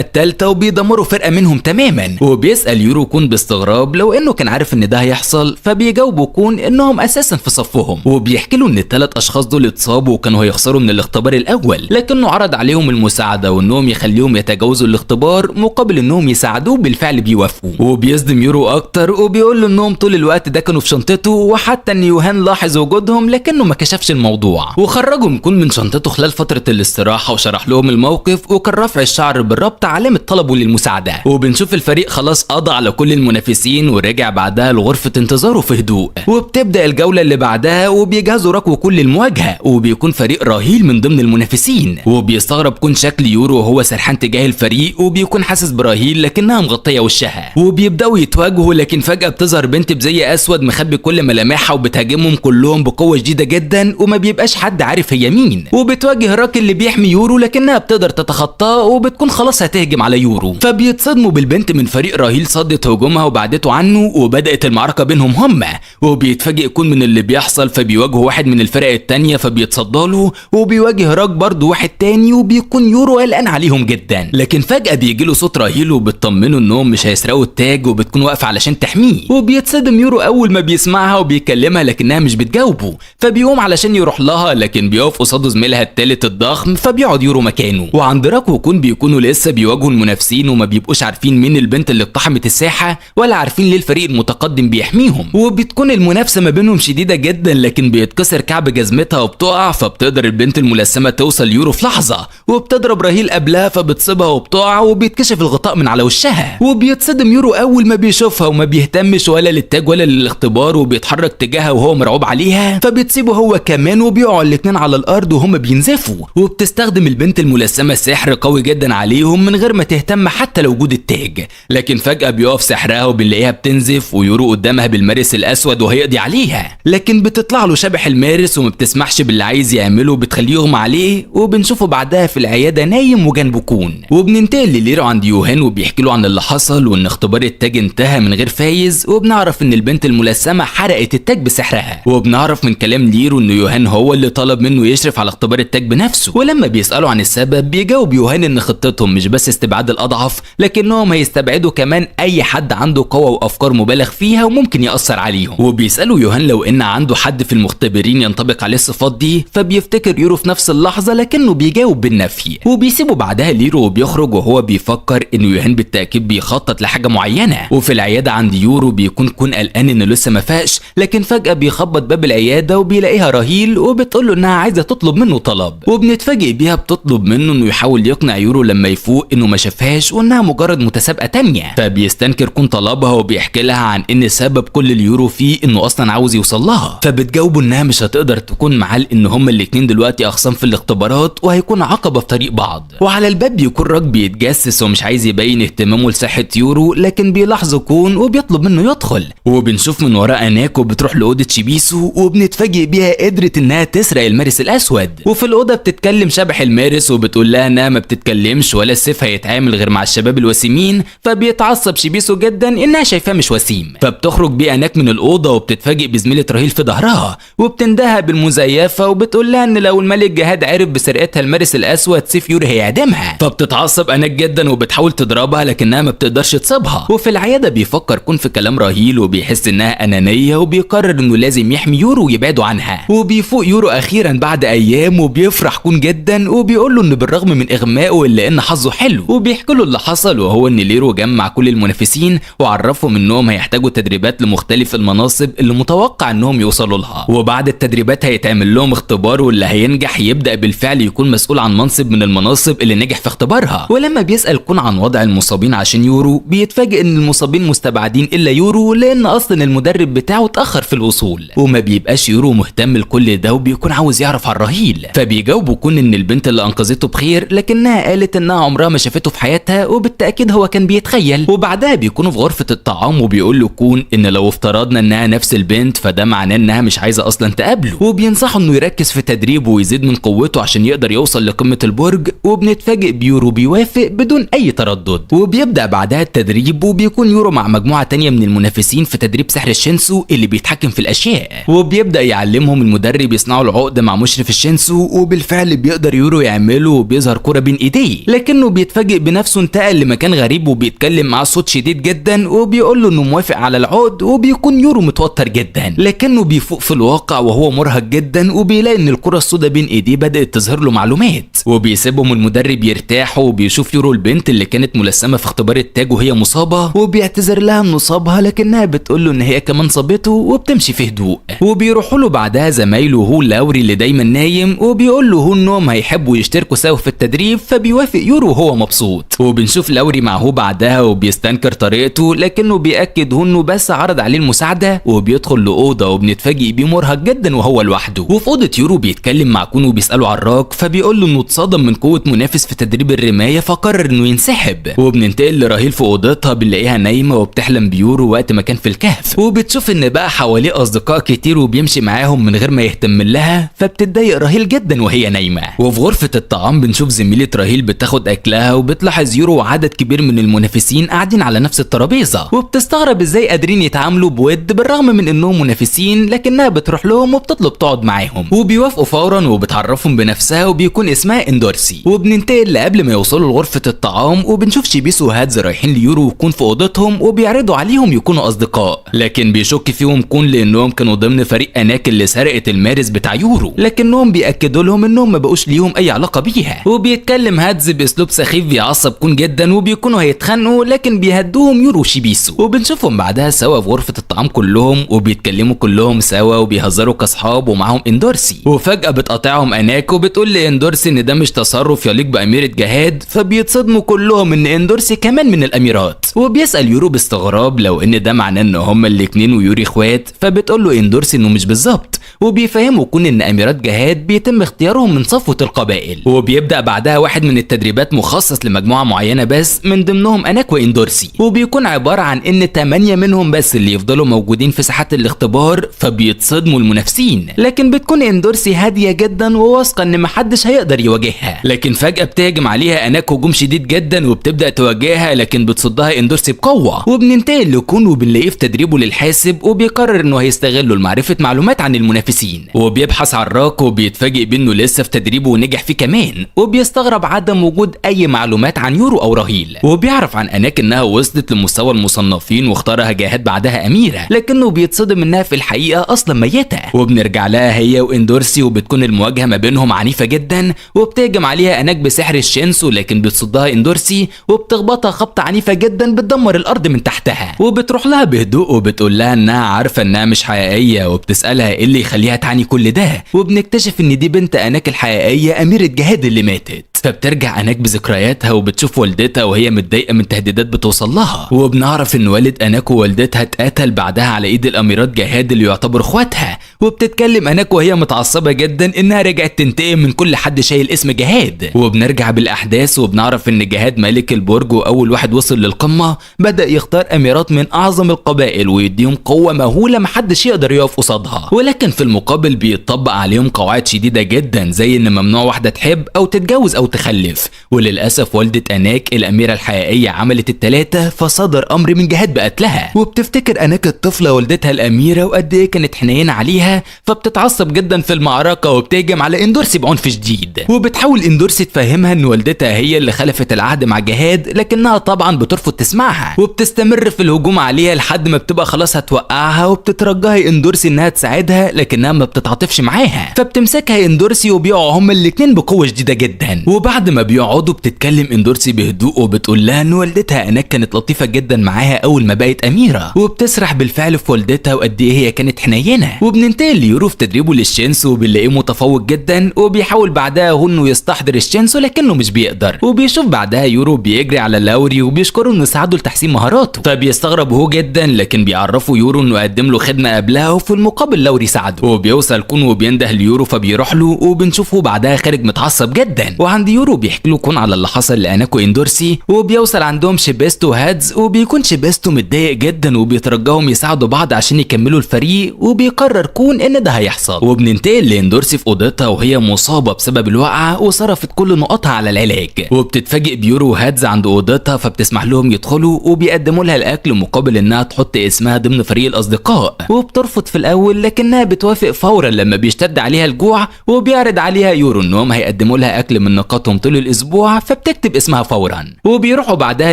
الثالثه وبيدمروا فرقه منهم تماما. وبيسال يورو كون باستغراب لو انه كان عارف ان ده هيحصل، فبيجاوبوا كون انهم اساسا في صفهم، وبيحكي له ان ال3 اشخاص دول اتصابوا وكانوا هيخسروا من الاختبار الاول، لكنه عرض عليهم المساعده وانهم يخليهم يتجاوزوا الاختبار مقابل انهم يساعدوه. بالفعل بيوافقوا، وبيصدم يورو اكتر وبيقول له انهم طول الوقت ده كانوا في شنطته، وحتى ان يوهان لاحظ وجودهم لكنه ما كشفش الموضوع، وخرجهم كون من شنطته خلال فتره الاستراحه وشرح لهم الموقف، وكان رفع الشعر بالربط علامه طلبه للمساعده. وبنشوف الفريق خلاص قضى على كل المنافسين ورجع بعدها لغرفه انتظاره في هدوء، وبتبدا الجوله اللي بعدها وبيجهزوا ركو كل المواجهه، وبيكون فريق راهيل من ضمن المنافسين، وبيستغرب كون شكل يورو وهو سرحان تجاه الفريق، وبيكون حاسس براهيل لكنها مغطيه وشها، وبيبداوا يتواجهوا، لكن فجاه بتظهر بنت بزي اسود مخبي كل ملامحها وبتهاجمهم كلهم بقوه شديده جدا، وما بيبقاش حد عارف هي مين، وبتواجه راكي اللي بيحمي يورو لكنها بتقدر تتخطاه وبتكون خلاص هتهجم على يورو، فبيتصدموا بالبنت من فريق راهيل صدت هجومها وبعدته عنه، وبدات المعركه بينهم هما، وبيتفاجئ كون من اللي بيحصل، فبيواجهوا واحد من الفرق التانية فبيتصدى له، وبيواجه راك برضه واحد تاني، وبيكون يورو قلقان عليهم جدا، لكن فجاه بيجي له صوت راهيل وبتطمنه انهم مش هيسرقوا التاج، وبتكون واقفه علشان تحميه، وبيتصدم يورو اول ما بيسمعها وبيكلمها لكنها مش بتجاوبه، فبيقوم علشان يروح لها، لكن بيقف قصاده زميلها التالت الضخم، فبيقعد يورو مكانه. وعند راك وكون بيكونوا لسه بيواجهوا المنافسين وما بيبقوش عارفين مين البنت اللي اقتحمت الساحه، ولا عارفين ليه الفريق المتقدم بيحميهم، وبتكون المنافسه ما بينهم شديده جدا، لكن بيتكسر كعب جزمتها وبتقع، فبتقدر البنت الملثمه توصل يورو في لحظه، وبتضرب راهيل قبلها فبتصيبها وبتقع، وبيتكشف الغطاء من على وشها، وبيتصدم يورو اول ما بيشوفها وما بيهتمش ولا للتاج ولا للاختبار، وبيتحرك تجاهها وهو مرعوب عليها، فبتسيبه هو كمان، وبيقعوا الاتنين على الارض وهم بينزفوا، وبتستخدم البنت الملثمه سحر قوي جدا عليهم من غير ما تهتم حتى لوجود التاج، لكن فجاه بيقف سحرها وبنلاقيها بتنزف، ويورو قدامها بالمارس الاسود وهيقضي عليها، لكن بتطلع له شبح المارس وما بتسمحش باللي عايز يعمله وبتخليه يغمى عليه، وبنشوفه بعدها في العياده نايم وجنبه كون. وبننتقل لليرو عند يوهان وبيحكي له عن اللي حصل وان اختبار التاج انتهى من غير فايز، وبنعرف ان البنت الملثمه حرقت التاج بسحرها. وبنعرف من كلام ليرو ان يوهان هو اللي طلب منه يشرف على اختبار التاج بنفسه، ولما بيسالوا عن السبب بيجاوب يوهان ان خطتهم مش بس استبعاد الاضعف، لكنهم هيستبعدوا كمان اي حد عنده قوه وافكار مبالغ فيها وممكن ياثر عليهم. وبيسالوا يوهان لو ان عنده حد في المختبرين ينطبق عليه الصفات دي، فبيفتكر يورو في نفس اللحظه لكنه بيجاوب بالنفي. وبيسيبوا بعدها ليرو وبيخرج وهو بيفكر ان يوهان بالتاكيد بيخطط لحاجه معينه. وفي العياده عند يورو بيكون قلقان انه لسه ما فاقش، لكن فجاه بيخبط باب العياده وبيلاقيها راهيل وبتقول له انها عايزه تطلب منه طلب، وبنتفاجئ بيها بتطلب منه انه يحاول يقنع يورو لما يفوق انه ما شافهاش وانها مجرد متسابقه تانية. فبيستنكر كون طلبها وبيحكي لها عن ان سبب كل اليورو فيه انه اصلا عاوز يوصل لها، فبتجاوبه انها مش هتقدر تكون معاه لان هما الاتنين دلوقتي اخصام في الاختبارات وهيكون عقبه في طريق بعض. وعلى الباب بيكون راك بيتجسس ومش عايز يبين اهتمامه لصحه يورو، لكن بيلاحظه كون وبيطلب منه يدخل. وبنشوف من وراه اناكو بتروح لاوضه شيبيسو وبنتفاجئ بيها قدرت انها تسرق المارس الاسود. وفي الاوضه بتتكلم شبح المارس وبتقول لها انها ما بتتكلمش ولا السيف هيتعامل غير مع الشباب الوسيمين، فبيتعصب شيبيسو جدا انها شايفاه مش وسيم. فبتخرج بيه اناك من الاوضه وبتتفاجئ بزميله راهيل في ظهرها وبتندهها بالمزيفه وبتقول لها ان لو الملك جهاد عرف بسرقتها المارس الاسود سيف يوري هيعدمها. فبتتعصب اناك جدا وبتحاول تضربها لكنها ما بتقدرش تصيبها. وفي العياده بيفكر كون في كلام راهيل وبيحس انها انانيه وبيقرر انه لازم يحمي يورو ويبعده عنها. وبيفوق يورو اخيرا بعد ايام وبيفرح كون جدا وبيقول له ان بالرغم من اغمائه الا ان حظه حلو، وبيحكي له اللي حصل وهو ان ليرو جمع كل المنافسين وعرفهم انهم هيحتاجوا تدريبات لمختلف المناصب اللي متوقع انهم يوصلوا لها. وبعد التدريبات هيتعمل لهم اختبار واللي هينجح يبدا بالفعل يكون مسؤول عن منصب من المناصب اللي نجح في اختبارها. ولما بيسال كون عن وضع المصابين عشان يورو بيتفاجئ ان المصابين مستبعدين الا يورو لان اصلا المدرب بتاعه اتاخر في الوصول. وما بيبقاش يورو مهتم لكل ده وبيكون عاوز يعرف عن راهيل، فبيجاوبوا كون ان البنت اللي انقذته بخير لكنها قالت انها عمرها ما شافته في حياتها وبالتاكيد هو كان بيتخيل. وبعدها بيكونوا في غرفه الطعام وبيقول له كون ان لو افترضنا انها نفس البنت فده معناه انها مش عايزه اصلا تقابله، وبينصحه انه يركز في تدريبه ويزيد من قوته عشان يقدر يوصل لقمه البرج. وبنتفاجئ بيورو بيوافق بدون اي تردد. وبيبدا بعدها التدريب وبيكون يورو مع مجموعه تانية من المنافسين في تدريب سحر الشينسو اللي بيتحكم في الاشياء، وبيبدا يعلمهم المدرب يصنعوا العقد مع مشرف الشينسو، وبالفعل بيقدر يورو يعمله وبيظهر كرة بين ايديه. لكنه بيتفاجئ بنفسه انتقل لمكان غريب وبيتكلم معاه صوت شديد جدا وبيقول له انه موافق على العقد، وبيكون يورو متوتر جدا لكنه بيفوق في الواقع وهو مرهق جدا وبيلاقي ان الكرة السوداء بين ايديه بدات تظهر له معلومات. وبيسيبهم المدرب يرتاحوا وبيشوف يورو البنت اللي كانت ملثمه في اختبار التاج وهي مصابه وبيعتذر لها انه صابها لكنها بتقول له ان هي كمان صابته وبتمشي في هدوء. وبيروحوا له بعدها زمايله هو لاوري اللي دايما نايم وبيقول له هو انهم هيحبوا يشتركوا سوا في التدريب، فبيوافق يورو وهو مبسوط. وبنشوف لاوري مع هو بعدها وبيستنكر طريقته لكنه بيأكد هو انه بس عرض عليه المساعده. وبيدخل لاوضه وبنتفاجئ بيه مرهق جدا وهو لوحده. وفي اوضه يورو بيتكلم مع كون وبيساله على الراك، فبيقول له انه اتصدم من قوه منافس في تدريب الرمايه فقرر انه ينسحب. وبننتقل لراهيل في اوضتها بنلاقيها نايمه وبتحلم بيورو وقت ما كان في الكهف، وبتشوف ان بقى حواليه اصدقاء كتير وبيمشي معاهم من غير ما يهتم لها، فبتتضايق راهيل جدا وهي نايمه. وفي غرفه الطعام بنشوف زميله راهيل بتاخد اكلها وبتلاحظ يورو وعدد كبير من المنافسين قاعدين على نفس الترابيزه، وبتستغرب ازاي قادرين يتعاملوا بود بالرغم من انهم منافسين، لكنها بتروح لهم وبتطلب تقعد معاهم وبيوافقوا فورا وبتعرفهم بنفسها وبيكون اسمها اندورسي. وبننتقل قبل ما يوصلوا لغرفه الطعام وبنشوف شيبيسو وهادز رايحين ليورو وكون في اوضتهم وبيعرضوا عليهم يكونوا اصدقاء، لكن بيشك فيهم كون لانهم كانوا ضمن فريق اناك اللي سرقت المارس بتاع يورو، لكنهم بياكدوا لهم انهم ما بقوش ليهم اي علاقه بيها. وبيتكلم هادز باسلوب سخيف بيعصب كون جدا وبيكونوا هيتخانقوا لكن بيهدوهم يورو وشيبيسو. وبنشوفهم بعدها سوا في غرفه الطعام كلهم وبيتكلموا كلهم سوا وبيهزروا كاصحاب ومعاهم اندورسي. وفجاه بتقاطعهم اناك وبتقول لاندورسي ان ده مش تصرف يليق باميره جهاد، فبيتصدموا كلهم ان اندورسي كمان من الاميرات. وبيسال يورو باستغراب لو ان ده معناه ان هما الاتنين ويوري اخوات، فبتقول له اندورسي انه مش بالظبط وبيفهموا كون ان اميرات جهاد بيتم اختيارهم من صفوة القبائل. وبيبدأ بعدها واحد من التدريبات مخصص لمجموعة معينة بس من ضمنهم اناك واندورسي، وبيكون عبارة عن ان 8 منهم بس اللي يفضلوا موجودين في ساحات الاختبار، فبيتصدموا المنافسين. لكن بتكون اندورسي هادية جدا وواثقة ان محدش هيقدر يواجهها، لكن فجأة بتهجم عليها اناك هجوم شديد جدا وبتبدأ تواجهها، لكن بتصدها اندورسي بقوة. وبننتقل لكون وبنلاقيه في تدريبه للحاسب، وبيقرر انه هيستغله لمعرفة معلومات عن المنافسين، وبيبحث عن راك وبيتفاجئ بانه لسه في تدريبه ونجح فيه كمان، وبيستغرب عدم وجود اي معلومات عن يورو او رهيل. وبيعرف عن اناك انها وصلت لمستوى المصنفين واختارها جهاد بعدها اميرة، لكنه بيتصدم انها في الحقيقة اصلا ميتة. وبنرجع لها هي واندورسي، وبتكون المواجهة ما بينهم عنيفة جدا، وبتهجم عليها اناك بسحر الشينسو، لكن بتصدها اندورسي وبتخبطها خبطة عنيفة جدا بتدمر الارض من تحتها. وبتروح لها بهدوء وبتقول لها انها عارفة انها مش حقيقية، وبتسألها ايه اللي يخليها تعني كل ده، وبنكتشف ان دي بنت اناك الحقيقية اميرة جهاد اللي ماتت. فبترجع اناك بذكرياتها وبتشوف والدتها وهي متضايقه من تهديدات بتوصل لها، وبنعرف ان والد اناك ووالدتها اتقتل بعدها على ايد الاميرات جهاد اللي يعتبر اخواتها. وبتتكلم اناك وهي متعصبه جدا انها رجعت تنتقم من كل حد شايل اسم جهاد. وبنرجع بالاحداث وبنعرف ان جهاد ملك البرج واول واحد وصل للقمه بدا يختار اميرات من اعظم القبائل ويديهم قوه مهوله محدش يقدر يقف قصادها، ولكن في المقابل بيطبق عليهم قواعد شديده جدا زي ان ممنوع واحده تحب او تتجوز او تخلف. وللاسف والده اناك الاميره الحقيقيه عملت الثلاثه، فصدر امر من جهاد بقتلها. وبتفتكر اناك الطفله والدتها الاميره وقد ايه كانت حنينه عليها، فبتتعصب جدا في المعركه وبتهجم على اندورسي بعنف شديد. وبتحاول اندورسي تفهمها ان والدتها هي اللي خلفت العهد مع جهاد، لكنها طبعا بترفض تسمعها، وبتستمر في الهجوم عليها لحد ما بتبقى خلاص هتوقعها. وبتترجاها اندورسي انها تساعدها، لكنها ما بتتعاطفش معاها، فبتمسكها اندورسي وبيقعوا هما الاتنين بقوه شديده جدا. وبعد ما بيقعدوا بتتكلم اندورسي بهدوء وبتقول لها ان والدتها اناك كانت لطيفه جدا معاها اول ما بقت اميره، وبتسرح بالفعل في والدتها وقد ايه هي كانت حنينه. وبننتقل ليورو في تدريبه للشينسو وبنلاقيه متفوق جدا، وبيحاول بعدها هو انه يستحضر الشينسو لكنه مش بيقدر. وبيشوف بعدها يورو بيجري على لاوري وبيشكره انه ساعده لتحسين مهاراته، فبيستغرب هو جدا، لكن بيعرفوا يورو انه قدم له خدمه قبلها وفي المقابل لاوري ساعده. وبيوصل كون وبينده ليورو فبيروح له، وبنشوفه بعدها خارج متعصب جدا. وعند يورو بيحكي له كون على اللي حصل لاناكو اندورسي، وبيوصل عندهم شيبيستو وهادز، وبيكون شيبيستو متضايق جدا وبيترجاهم يساعدوا بعض عشان يكملوا الفريق، وبيقرر كون ان ده هيحصل. وبننتقل لاندورسي في اوضتها وهي مصابه بسبب الوقعه وصرفت كل نقاطها على العلاج. وبتتفاجئ بيورو وهادز عند اوضتها فبتسمح لهم يدخلوا، وبيقدموا لها الاكل مقابل انها تحط اسمها ضمن فريق الاصدقاء. وبترفض في الاول لكنها بتوافق فورا لما بيشتد عليها الجوع، وبيعرض عليها يورو انهم هيقدموا لها اكل من نقاطهم طول الاسبوع، فبتكتب اسمها فورا. وبيروحوا بعدها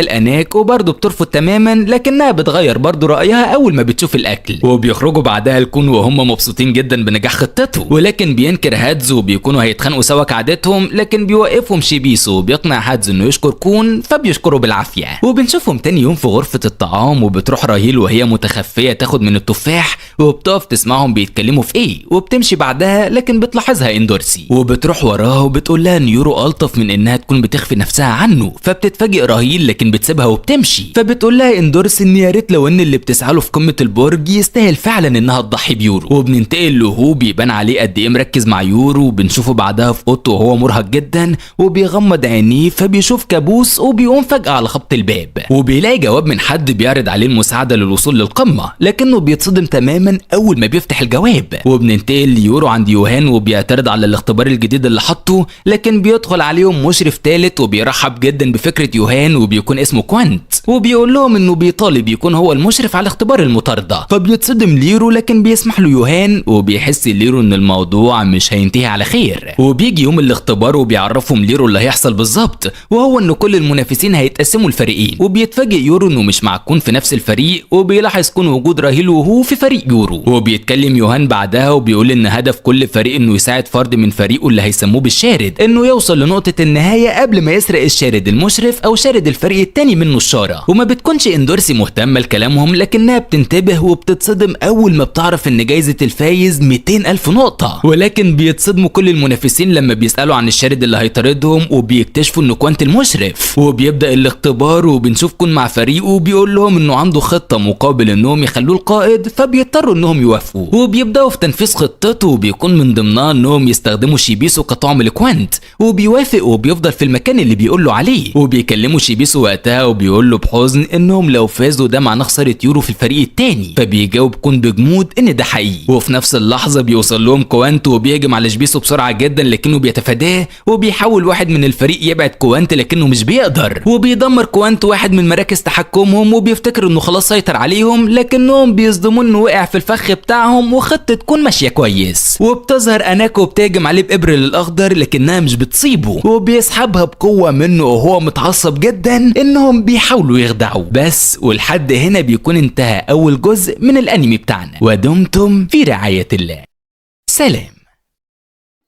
الاناك وبرضه بترفض تماما، لكنها بتغير برضه رايها اول ما بتشوف الاكل. وبيخرجوا بعدها الكون وهم مبسوطين جدا بنجاح خطته، ولكن بينكر هادز وبيكونوا هيتخانقوا سوا كعادتهم، لكن بيوقفهم شيبيسو وبيقنع هادز انه يشكر كون، فبيشكره بالعافيه. وبنشوفهم تاني يوم في غرفه الطعام، وبتروح راهيل وهي متخفيه تاخد من التفاح، وبتقف تسمعهم بيتكلموا في ايه، وبتمشي بعدها لكن بتلاحظها اندورسي، وبتروح وراها وبتقول لها ان يورو الطف من انها تكون بتخفي نفسها عنه. فبتتفاجئ راهيل لكن بتسيبها وبتمشي، فبتقول لها اندورسي ان يا ريت لو ان اللي بتسعى له في قمه البرج يستاهل فعلا انها تضحي بيورو. وبننتقل له هو بيبان عليه قد ايه مركز مع يورو، وبنشوفه بعدها في اوضته وهو مرهق جدا وبيغمض عينيه، فبيشوف كابوس وبيقوم فجاه على خبط الباب، وبيلاقي جواب من حد بيعرض عليه المساعده للوصول للقمه، لكنه بيتصدم تماما اول ما بيفتح الجواب. وبننتقل ليورو عند يوهان وبيعترض على الاختبار الجديد اللي حطه، لكن بيدخل عليهم مشرف ثالث وبيرحب جدا بفكره يوهان وبيكون اسمه كوانت، وبيقول لهم انه بيطالب يكون هو المشرف على اختبار المطارده. فبيتصدم ليرو لكن بيسمح له يوهان، وبيحس ليرو ان الموضوع مش هينتهي على خير. وبيجي يوم الاختبار وبيعرفهم ليرو اللي هيحصل بالظبط، وهو ان كل المنافسين هيتقسموا الفريقين. وبيتفاجئ يورو انه مش مع كون في نفس الفريق، وبيلاحظ كون وجود راهيل وهو في فريق يورو. وبيتكلم يوهان بعدها وبيقول ان هدف كل فريق انه يساعد فرد من فريقه اللي هيسموه بالشارد انه يوصل لنقطه النهايه قبل ما يسرق الشارد المشرف او شارد الفريق التاني منه الشاره. وما بتكونش اندورسي مهتمه لكلامهم، لكنها بتنتبه وبتتصدم اول ما بتعرف ان جايزه الفايز 200,000 نقطه. ولكن بيتصدموا كل المنافسين لما بيسالوا عن الشارد اللي هيطاردهم، وبيكتشفوا انه كوانت المشرف. وبيبدا الاختبار وبنشوف كون مع فريقه بيقول لهم انه عنده خطه مقابل انهم يخلوه القائد، فبيضطروا انهم يوافقوا. وبيبداوا في تنفيذ خطته وبيكون من ضمنها انهم يستخدموا شيبيسو كطعم لكوانت، وبيوافق وبيفضل في المكان اللي بيقول له عليه. وبيكلموا شيبيسو وقتها وبيقول له بحزن انهم لو فازوا ده معناه خساره يورو في الفريق التاني، فبيجاوب كون بجمود ان ده حقيقي. وفي نفس اللحظه بيوصل لهم كوانت وبيهجم على شيبيسو بسرعه جدا لكنه بيتفاداه، وبيحاول واحد من الفريق يبعد كوانت لكنه مش بيقدر، وبيدمر كوانت واحد من مراكز تحكمهم وبيفتكر انه خلاص سيطر عليهم، لكنهم بيصدموا انه وقع في الفخ بتاعهم وخطه تكون ماشيه كويس. وبتظهر اناكو وبتهجم عليه بابره للاخضر لكنها مش بتصيبه، وبيسحبها بقوه منه وهو متعصب جدا انهم بيحاولوا يخدعوه بس. ولحد هنا بيكون انتهى اول جزء من الانمي بتاعنا، ودمتم في رعايه الله. سلام.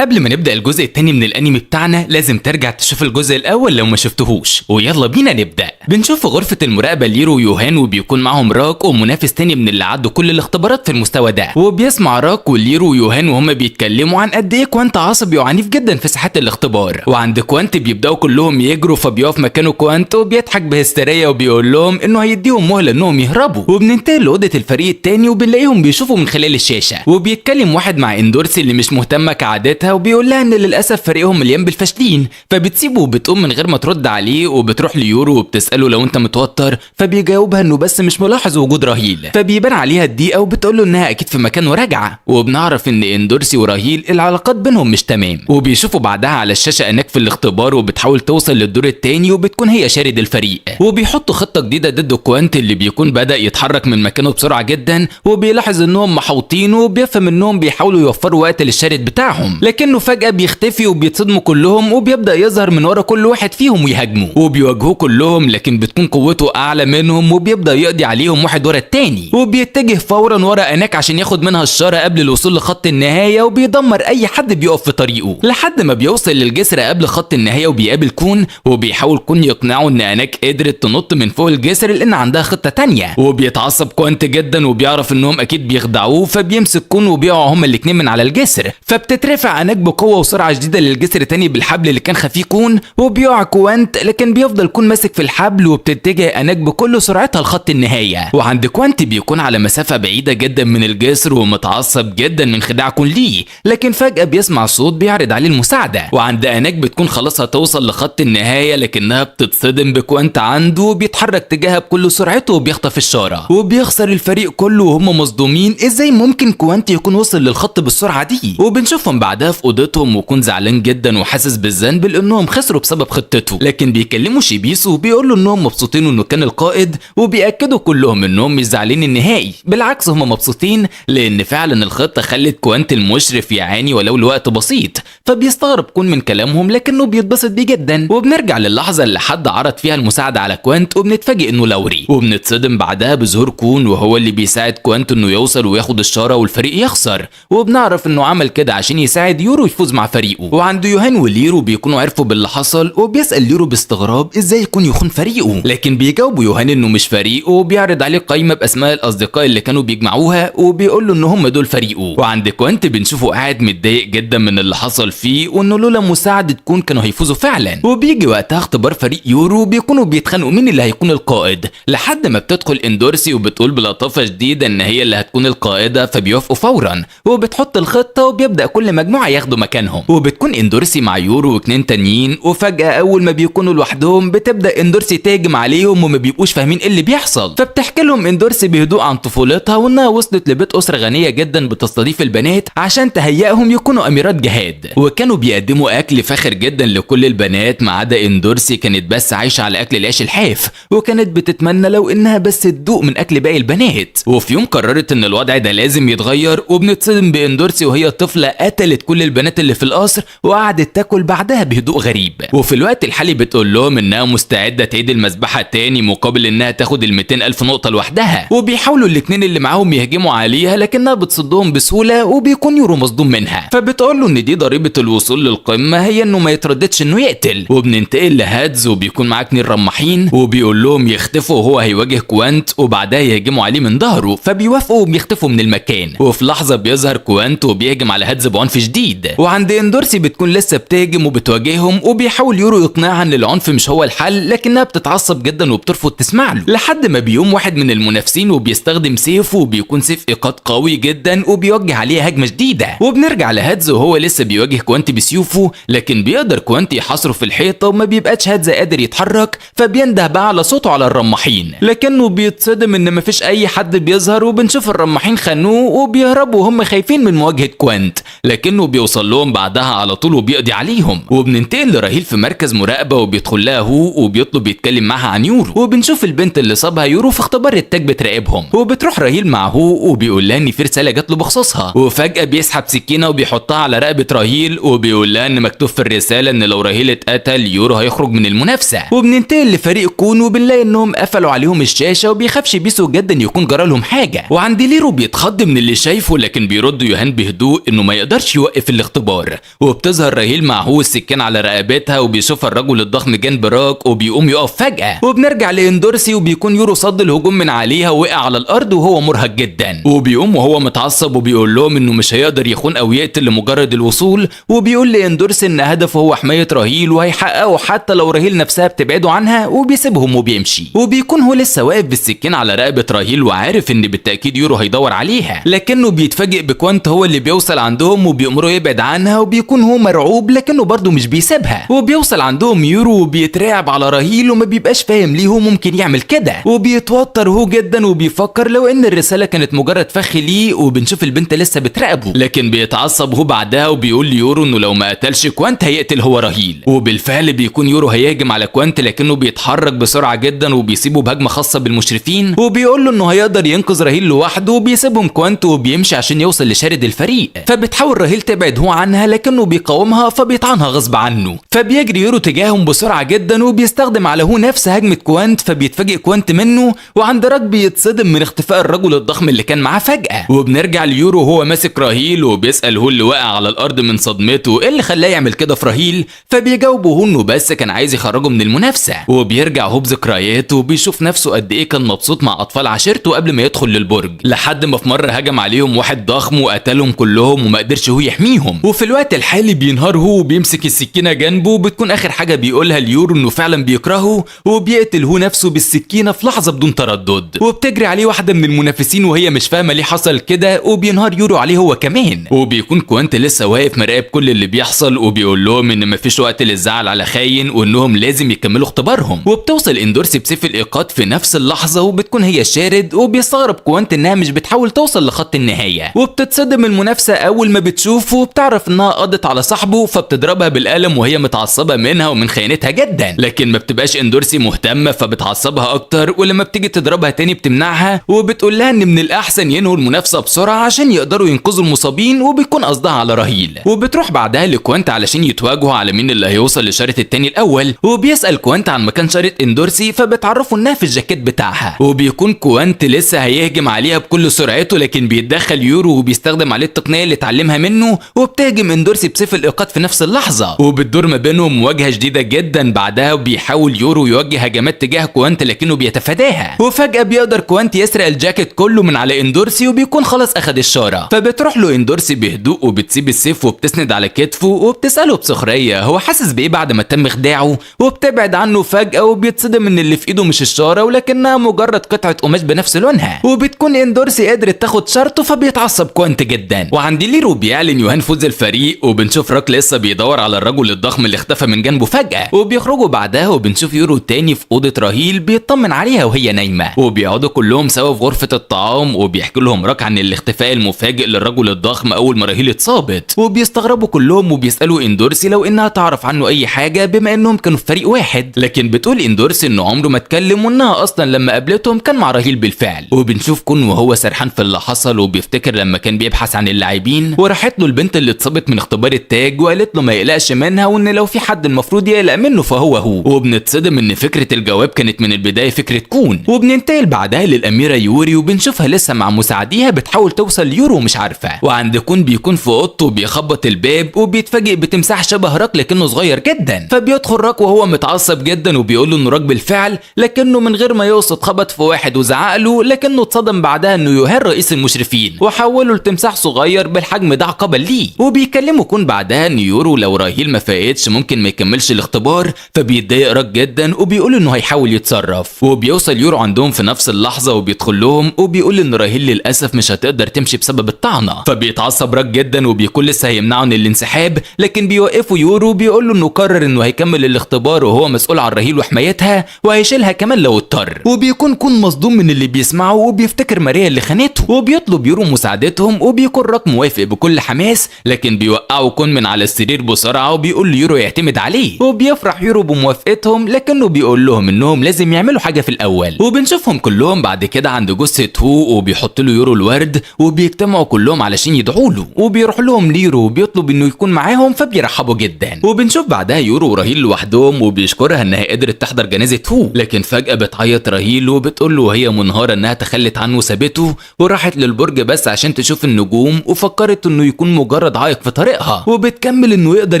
قبل ما نبدأ الجزء التاني من الانمي بتاعنا لازم ترجع تشوف الجزء الاول لو ما شفتهوش، ويلا بينا نبدأ. بنشوف في غرفة المراقبة ليرو ويوهان وبيكون معهم راك ومنافس تاني من اللي عدوا كل الاختبارات في المستوى ده، وبيسمع راك وليرو ويوهان وهما بيتكلموا عن قد ايه كوانت عصبي وعنيف جدا في ساحات الاختبار. وعند كوانت بيبدأوا كلهم يجروا، فبيقف مكانه كوانت وبيضحك بهستيريا وبيقول لهم انه هيديهم مهلة انهم يهربوا. وبننتقل لأوضة الفريق التاني وبنلاقيهم بيشوفوا من خلال الشاشة، وبيتكلم واحد مع اندورسي اللي مش مهتمة كعادتها وبيقول لها ان للاسف فريقهم مليان بالفاشلين، فبتسيبه وبتقوم من غير ما ترد عليه، وبتروح ليورو وبتساله لو انت متوتر، فبيجاوبها انه بس مش ملاحظ وجود راهيل، فبيبان عليها الضيقه وبتقول له انها اكيد في مكان وراجعه. وبنعرف ان اندورسي وراهيل العلاقات بينهم مش تمام. وبيشوفوا بعدها على الشاشه اناك في الاختبار وبتحاول توصل للدور الثاني وبتكون هي شارد الفريق، وبيحطوا خطه جديده ضد كوانت اللي بيكون بدا يتحرك من مكانه بسرعه جدا، وبيلاحظ انهم محوطين وبيفهم انهم بيحاولوا يوفروا وقت للشارد بتاعهم، لكنه فجاه بيختفي وبيتصدموا كلهم وبيبدا يظهر من ورا كل واحد فيهم ويهاجموا، وبيواجهوه كلهم لكن بتكون قوته اعلى منهم وبيبدا يقضي عليهم واحد ورا التاني، وبيتجه فورا ورا اناك عشان ياخد منها الشاره قبل الوصول لخط النهايه، وبيدمر اي حد بيقف في طريقه لحد ما بيوصل للجسر قبل خط النهايه وبيقابل كون، وبيحاول كون يقنعه ان اناك قدرت تنط من فوق الجسر لان عندها خطه تانية. وبيتعصب كوانت جدا وبيعرف انهم اكيد بيخدعوه، فبيمسك كون وبيقعوا هما الاثنين من على الجسر، فبتترفع اناك بقوه وسرعه شديده للجسر تاني بالحبل اللي كان خفيه كون، وبيقع كوانت لكن بيفضل كون ماسك في الحبل، وبتتجه اناك بكل سرعتها لخط النهايه. وعند كوانت بيكون على مسافه بعيده جدا من الجسر ومتعصب جدا من خداع كون ليه، لكن فجاه بيسمع صوت بيعرض عليه المساعده. وعند اناك بتكون خلاص هتوصل لخط النهايه لكنها بتتصدم بكوانت عنده، وبيتحرك تجاهها بكل سرعته وبيخطف الشاره، وبيخسر الفريق كله وهم مصدومين ازاي ممكن كوانت يكون وصل للخط بالسرعه دي. وبنشوفهم بعدها في اوضتهم وكون زعلان جدا وحاسس بالذنب لانهم خسروا بسبب خطته، لكن بيكلموا شيبيسو وبيقولوا انهم مبسوطين انه كان القائد، وبياكدوا كلهم انهم مش زعلانين النهائي، بالعكس هم مبسوطين لان فعلا الخطه خلت كوانت المشرف يعاني ولو لوقت بسيط، فبيستغرب كون من كلامهم لكنه بيتبسط بيه جدا. وبنرجع للحظه اللي حد عرض فيها المساعده على كوانت وبنتفاجئ انه لوري، وبنتصدم بعدها بظهور كون وهو اللي بيساعد كوانت انه يوصل وياخد الشاره والفريق يخسر، وبنعرف انه عمل كده عشان يساعد يورو يفوز مع فريقه. وعند يوهان وليرو بيكونوا عرفوا باللي حصل، وبيسأل ليرو باستغراب ازاي يكون يخون فريقه، لكن بيجاوبوا يوهان انه مش فريقه، وبيعرض عليه قائمه باسماء الاصدقاء اللي كانوا بيجمعوها وبيقول له ان هم دول فريقه. وعند كوانت بنشوفه قاعد متضايق جدا من اللي حصل فيه، وانه لولا مساعده كون كانوا هيفوزوا فعلا. وبيجي وقتها اختبار فريق يورو بيكونوا بيتخانقوا مين اللي هيكون القائد، لحد ما بتدخل اندورسي وبتقول بلطافه شديده ان هي اللي هتكون القائده، فبيوافقوا فورا وبتحط الخطه وبيبدا كل مجموعه ياخدوا مكانهم. وبتكون اندورسي مع يورو واثنين تانيين، وفجاه اول ما بيكونوا لوحدهم بتبدا اندورسي تهجم عليهم وما بيبقوش فاهمين ايه اللي بيحصل، فبتحكي لهم اندورسي بهدوء عن طفولتها وانها وصلت لبيت اسره غنيه جدا بتستضيف البنات عشان تهيئهم يكونوا اميرات جهاد، وكانوا بيقدموا اكل فاخر جدا لكل البنات ما عدا اندورسي كانت بس عايشه على اكل العيش الحاف، وكانت بتتمنى لو انها بس تدوق من اكل باقي البنات. وفي يوم قررت ان الوضع ده لازم يتغير، وبنتصدم باندورسي وهي طفله قتلت كل البنات اللي في القصر وقعدت تاكل بعدها بهدوء غريب. وفي الوقت الحالي بتقول لهم انها مستعده تعيد المذبحه تاني مقابل انها تاخد ال 200,000 نقطه لوحدها، وبيحاولوا الاثنين اللي معاهم يهجموا عليها لكنها بتصدهم بسهوله، وبيكون يورو مصدوم منها، فبتقول له ان دي ضريبه الوصول للقمه هي انه ما يترددش انه يقتل. وبننتقل لهادز وبيكون معاه 2 رماحين وبيقول لهم يختفوا وهو هيواجه كوانت، وبعدها يهجموا عليه من ظهره، فبيوافقوا وبيختفوا من المكان. وفي لحظه بيظهر كوانت وبيهجم على هادز بعنف شديد، جديد. وعند اندورسي بتكون لسه بتهجم وبتواجههم، وبيحاول يورو يقنعها ان العنف مش هو الحل، لكنها بتتعصب جدا وبترفض تسمع له، لحد ما بيقوم واحد من المنافسين وبيستخدم سيفه، وبيكون سيف ايقاد قوي جدا وبيوجه عليه هجمه جديده. وبنرجع لهادز وهو لسه بيواجه كوانتي بسيوفه، لكن بيقدر كوانتي يحاصره في الحيطه وما بيبقاش هادز قادر يتحرك، فبينده بقى على صوته على الرماحين، لكنه بيتصدم ان مفيش اي حد بيظهر، وبنشوف الرماحين خانوه وبيهربوا وهم خايفين من مواجهه كوانت، لكنه بيوصل لهم بعدها على طول وبيقضي عليهم. وبننتقل لراهيل في مركز مراقبه، وبيدخل لها هو وبيطلب يتكلم معاها عن يورو، وبنشوف البنت اللي صابها يورو في اختبار التاج بتراقبهم، وبتروح راهيل مع هو وبيقول لها ان في رساله جات له بخصوصها، وفجاه بيسحب سكينه وبيحطها على رقبه راهيل، وبيقول لها ان مكتوب في الرساله ان لو راهيل اتقتل يورو هيخرج من المنافسه. وبننتقل لفريق كون، وبنلاقي انهم قفلوا عليهم الشاشه، وبيخافش بيسو جدا يكون جرى لهم حاجه. وعند ليرو بيتخض من اللي شايفه، لكن بيرد يوهان بهدوء انه ما يقدرش يوقف الاختبار. وبتظهر راهيل مع هو السكين على رقبتها، وبيشوفها الرجل الضخم جنب راك، وبيقوم يقف فجاه. وبنرجع لاندورسي، وبيكون يورو صد الهجوم من عليها ووقع على الارض وهو مرهق جدا، وبيقوم وهو متعصب وبيقول لهم انه مش هيقدر يخون او يقتل لمجرد الوصول، وبيقول لاندورسي ان هدفه هو حمايه راهيل وهيحققه حتى لو راهيل نفسها بتبعده عنها، وبيسيبهم وبيمشي. وبيكون هو لسه واقف بالسكين على رقبه راهيل وعارف ان بالتاكيد يورو هيدور عليها، لكنه بيتفاجئ بكوانت هو اللي بيوصل عندهم وبيأمره يبعد عنها، وبيكون هو مرعوب لكنه برضه مش بيسيبها. وبيوصل عندهم يورو وبيترعب على راهيل وما بيبقاش فاهم ليه هو ممكن يعمل كده، وبيتوتر هو جدا وبيفكر لو ان الرساله كانت مجرد فخ ليه. وبنشوف البنت لسه بتراقبه، لكن بيتعصب هو بعدها وبيقول ليورو انه لو ما قتلش كوانت هيقتل هو راهيل. وبالفعل بيكون يورو هيهجم على كوانت، لكنه بيتحرك بسرعه جدا وبيسيبه بهجمه خاصه بالمشرفين، وبيقول له انه هيقدر ينقذ راهيل لوحده، وبيسيبهم كوانت وبيمشي عشان يوصل لشارد الفريق. فبتحاول راهيل تبعد هو عنها، لكنه بيقاومها فبيطعنها غصب عنه. فبيجري يورو تجاههم بسرعه جدا وبيستخدم على هو نفس هجمه كوانت، فبيتفاجئ كوانت منه، وعند راك بيتصدم من اختفاء الرجل الضخم اللي كان معاه فجاه. وبنرجع ليورو وهو ماسك راهيل، وبيسال هو اللي واقع على الارض من صدمته ايه اللي خلاه يعمل كده في راهيل، فبيجاوبه هو انه بس كان عايز يخرجه من المنافسه. وبيرجع هو بذكرياته وبيشوف نفسه قد ايه كان مبسوط مع اطفال عشيرته قبل ما يدخل للبرج، لحد ما في مره هجم عليهم واحد ضخم وقتلهم كلهم وما قدرش هو يحميهم. وفي الوقت الحالي بينهار هو وبيمسك السكينه جنبه، وبتكون اخر حاجه بيقولها ليورو انه فعلا بيكرهه، وبيقتل هو نفسه بالسكينه في لحظه بدون تردد. وبتجري عليه واحده من المنافسين وهي مش فاهمه ليه حصل كده، وبينهار يورو عليه هو كمان. وبيكون كوانت لسه واقف مراقب كل اللي بيحصل، وبيقول لهم ان مفيش وقت للزعل على خاين، وانهم لازم يكملوا اختبارهم. وبتوصل اندورسي بسيف الايقاد في نفس اللحظه، وبتكون هي الشارد، وبيستغرب كوانت انها مش بتحاول توصل لخط النهايه. وبتتصدم المنافسه اول ما بتشوفه، وبتعرف انها قضت على صاحبه، فبتضربها بالقلم وهي متعصبه منها ومن خيانتها جدا، لكن ما بتبقاش اندورسي مهتمه فبتعصبها اكتر، ولما بتيجي تضربها تاني بتمنعها، وبتقول لها ان من الاحسن ينهوا المنافسه بسرعه عشان يقدروا ينقذوا المصابين، وبيكون قصدها على راهيل. وبتروح بعدها لكوانت علشان يتواجهوا على مين اللي هيوصل لشارة التاني الاول، وبيسال كوانت عن مكان شارة اندورسي، فبتعرفوا انها في الجاكيت بتاعها. وبيكون كوانت لسه هيهجم عليها بكل سرعته، لكن بيتدخل يورو وبيستخدم عليه التقنيه اللي اتعلمها منه، وبتهجم اندورسي بسيف الايقاد في نفس اللحظه. وبتدور ما بينهم مواجهه شديده جدا بعدها، وبيحاول يورو يوجه هجمات تجاه كوانت لكنه بيتفاداها. وفجاه بيقدر كوانت يسرق الجاكيت كله من على اندورسي، وبيكون خلاص اخد الشاره. فبتروح له اندورسي بهدوء وبتسيب السيف وبتسند على كتفه، وبتساله بسخريه هو حاسس بايه بعد ما تم خداعه، وبتبعد عنه فجاه، وبيتصدم ان اللي في ايده مش الشاره ولكنها مجرد قطعه قماش بنفس لونها. وبتكون اندورسي قدرت تاخد شرطه، فبيتعصب كوانت جدا. وعند ليرو بيعلن يوهان فوز الفريق، وبنشوف راك لسه بيدور على الرجل الضخم اللي اختفى من جنبه فجاه. وبيخرجوا بعدها، وبنشوف يورو تاني في اوضه راهيل بيطمن عليها وهي نايمه، وبيقعدوا كلهم سوا في غرفه الطعام، وبيحكي لهم راك عن الاختفاء المفاجئ للرجل الضخم اول ما راهيل اتصابت. وبيستغربوا كلهم وبيسالوا اندورسي لو انها تعرف عنه اي حاجه بما انهم كانوا في فريق واحد، لكن بتقول اندورسي انه عمره ما اتكلم، وانها اصلا لما قابلتهم كان مع راهيل بالفعل. وبنشوف كون وهو سرحان في اللي حصل، وبيفتكر لما كان بيبحث عن اللاعبين وراحت له البنت اللي اتصابت من اختبار التاج، وقالت له ما يقلقش منها، وان لو في حد المفروض يقلق منه فهو هو. وبنتصدم ان فكره الجواب كانت من البدايه فكره كون. وبننتقل بعدها للاميره يوري، وبنشوفها لسه مع مساعديها بتحاول توصل ليورو ومش عارفه. وعند كون بيكون في اوضته بيخبط الباب، وبيتفاجئ بتمساح شبه راك لكنه صغير جدا. فبيدخل راك وهو متعصب جدا، وبيقول له انه راك بالفعل، لكنه من غير ما يقصد خبط في واحد وزعق له، لكنه اتصدم بعدها انه يوهان رئيس المشرفين وحوله لتمساح صغير بالحجم ده عقبا ليه. عليه. وبيكلموا كون بعدها ان يورو لو راهيل ما فاقتش ممكن ما يكملش الاختبار، فبيتضايق راك جدا وبيقول انه هيحاول يتصرف. وبيوصل يورو عندهم في نفس اللحظه وبيدخل لهم وبيقول ان راهيل للاسف مش هتقدر تمشي بسبب الطعنه. فبيتعصب راك جدا وبيكون لسه هيمنعه من الانسحاب، لكن بيوقفوا يورو وبيقول له انه قرر انه هيكمل الاختبار وهو مسؤول عن راهيل وحمايتها وهيشيلها كمان لو اضطر. وبيكون مصدوم من اللي بيسمعه وبيفتكر ماريا اللي خانته، وبيطلب يورو مساعدتهم وبيكون راك موافق بكل حماس، لكن بيوقعوا كون من على السرير بسرعه وبيقول ليورو يعتمد عليه. وبيفرح يورو بموافقتهم، لكنه بيقول لهم انهم لازم يعملوا حاجه في الاول. وبنشوفهم كلهم بعد كده عند جثه هو وبيحط له يورو الورد، وبيجتمعوا كلهم علشان يدعوا له، وبيروح لهم ليرو وبيطلب انه يكون معاهم فبيرحبوا جدا. وبنشوف بعدها يورو وراهيل لوحدهم وبيشكرها انها قدرت تحضر جنازه هو، لكن فجاه بتعيط راهيل وبتقول له وهي منهاره انها تخلت عنه وسابته وراحت للبرج بس عشان تشوف النجوم، وفكرت انه يكون مجرد عائق في طريقها، وبتكمل انه يقدر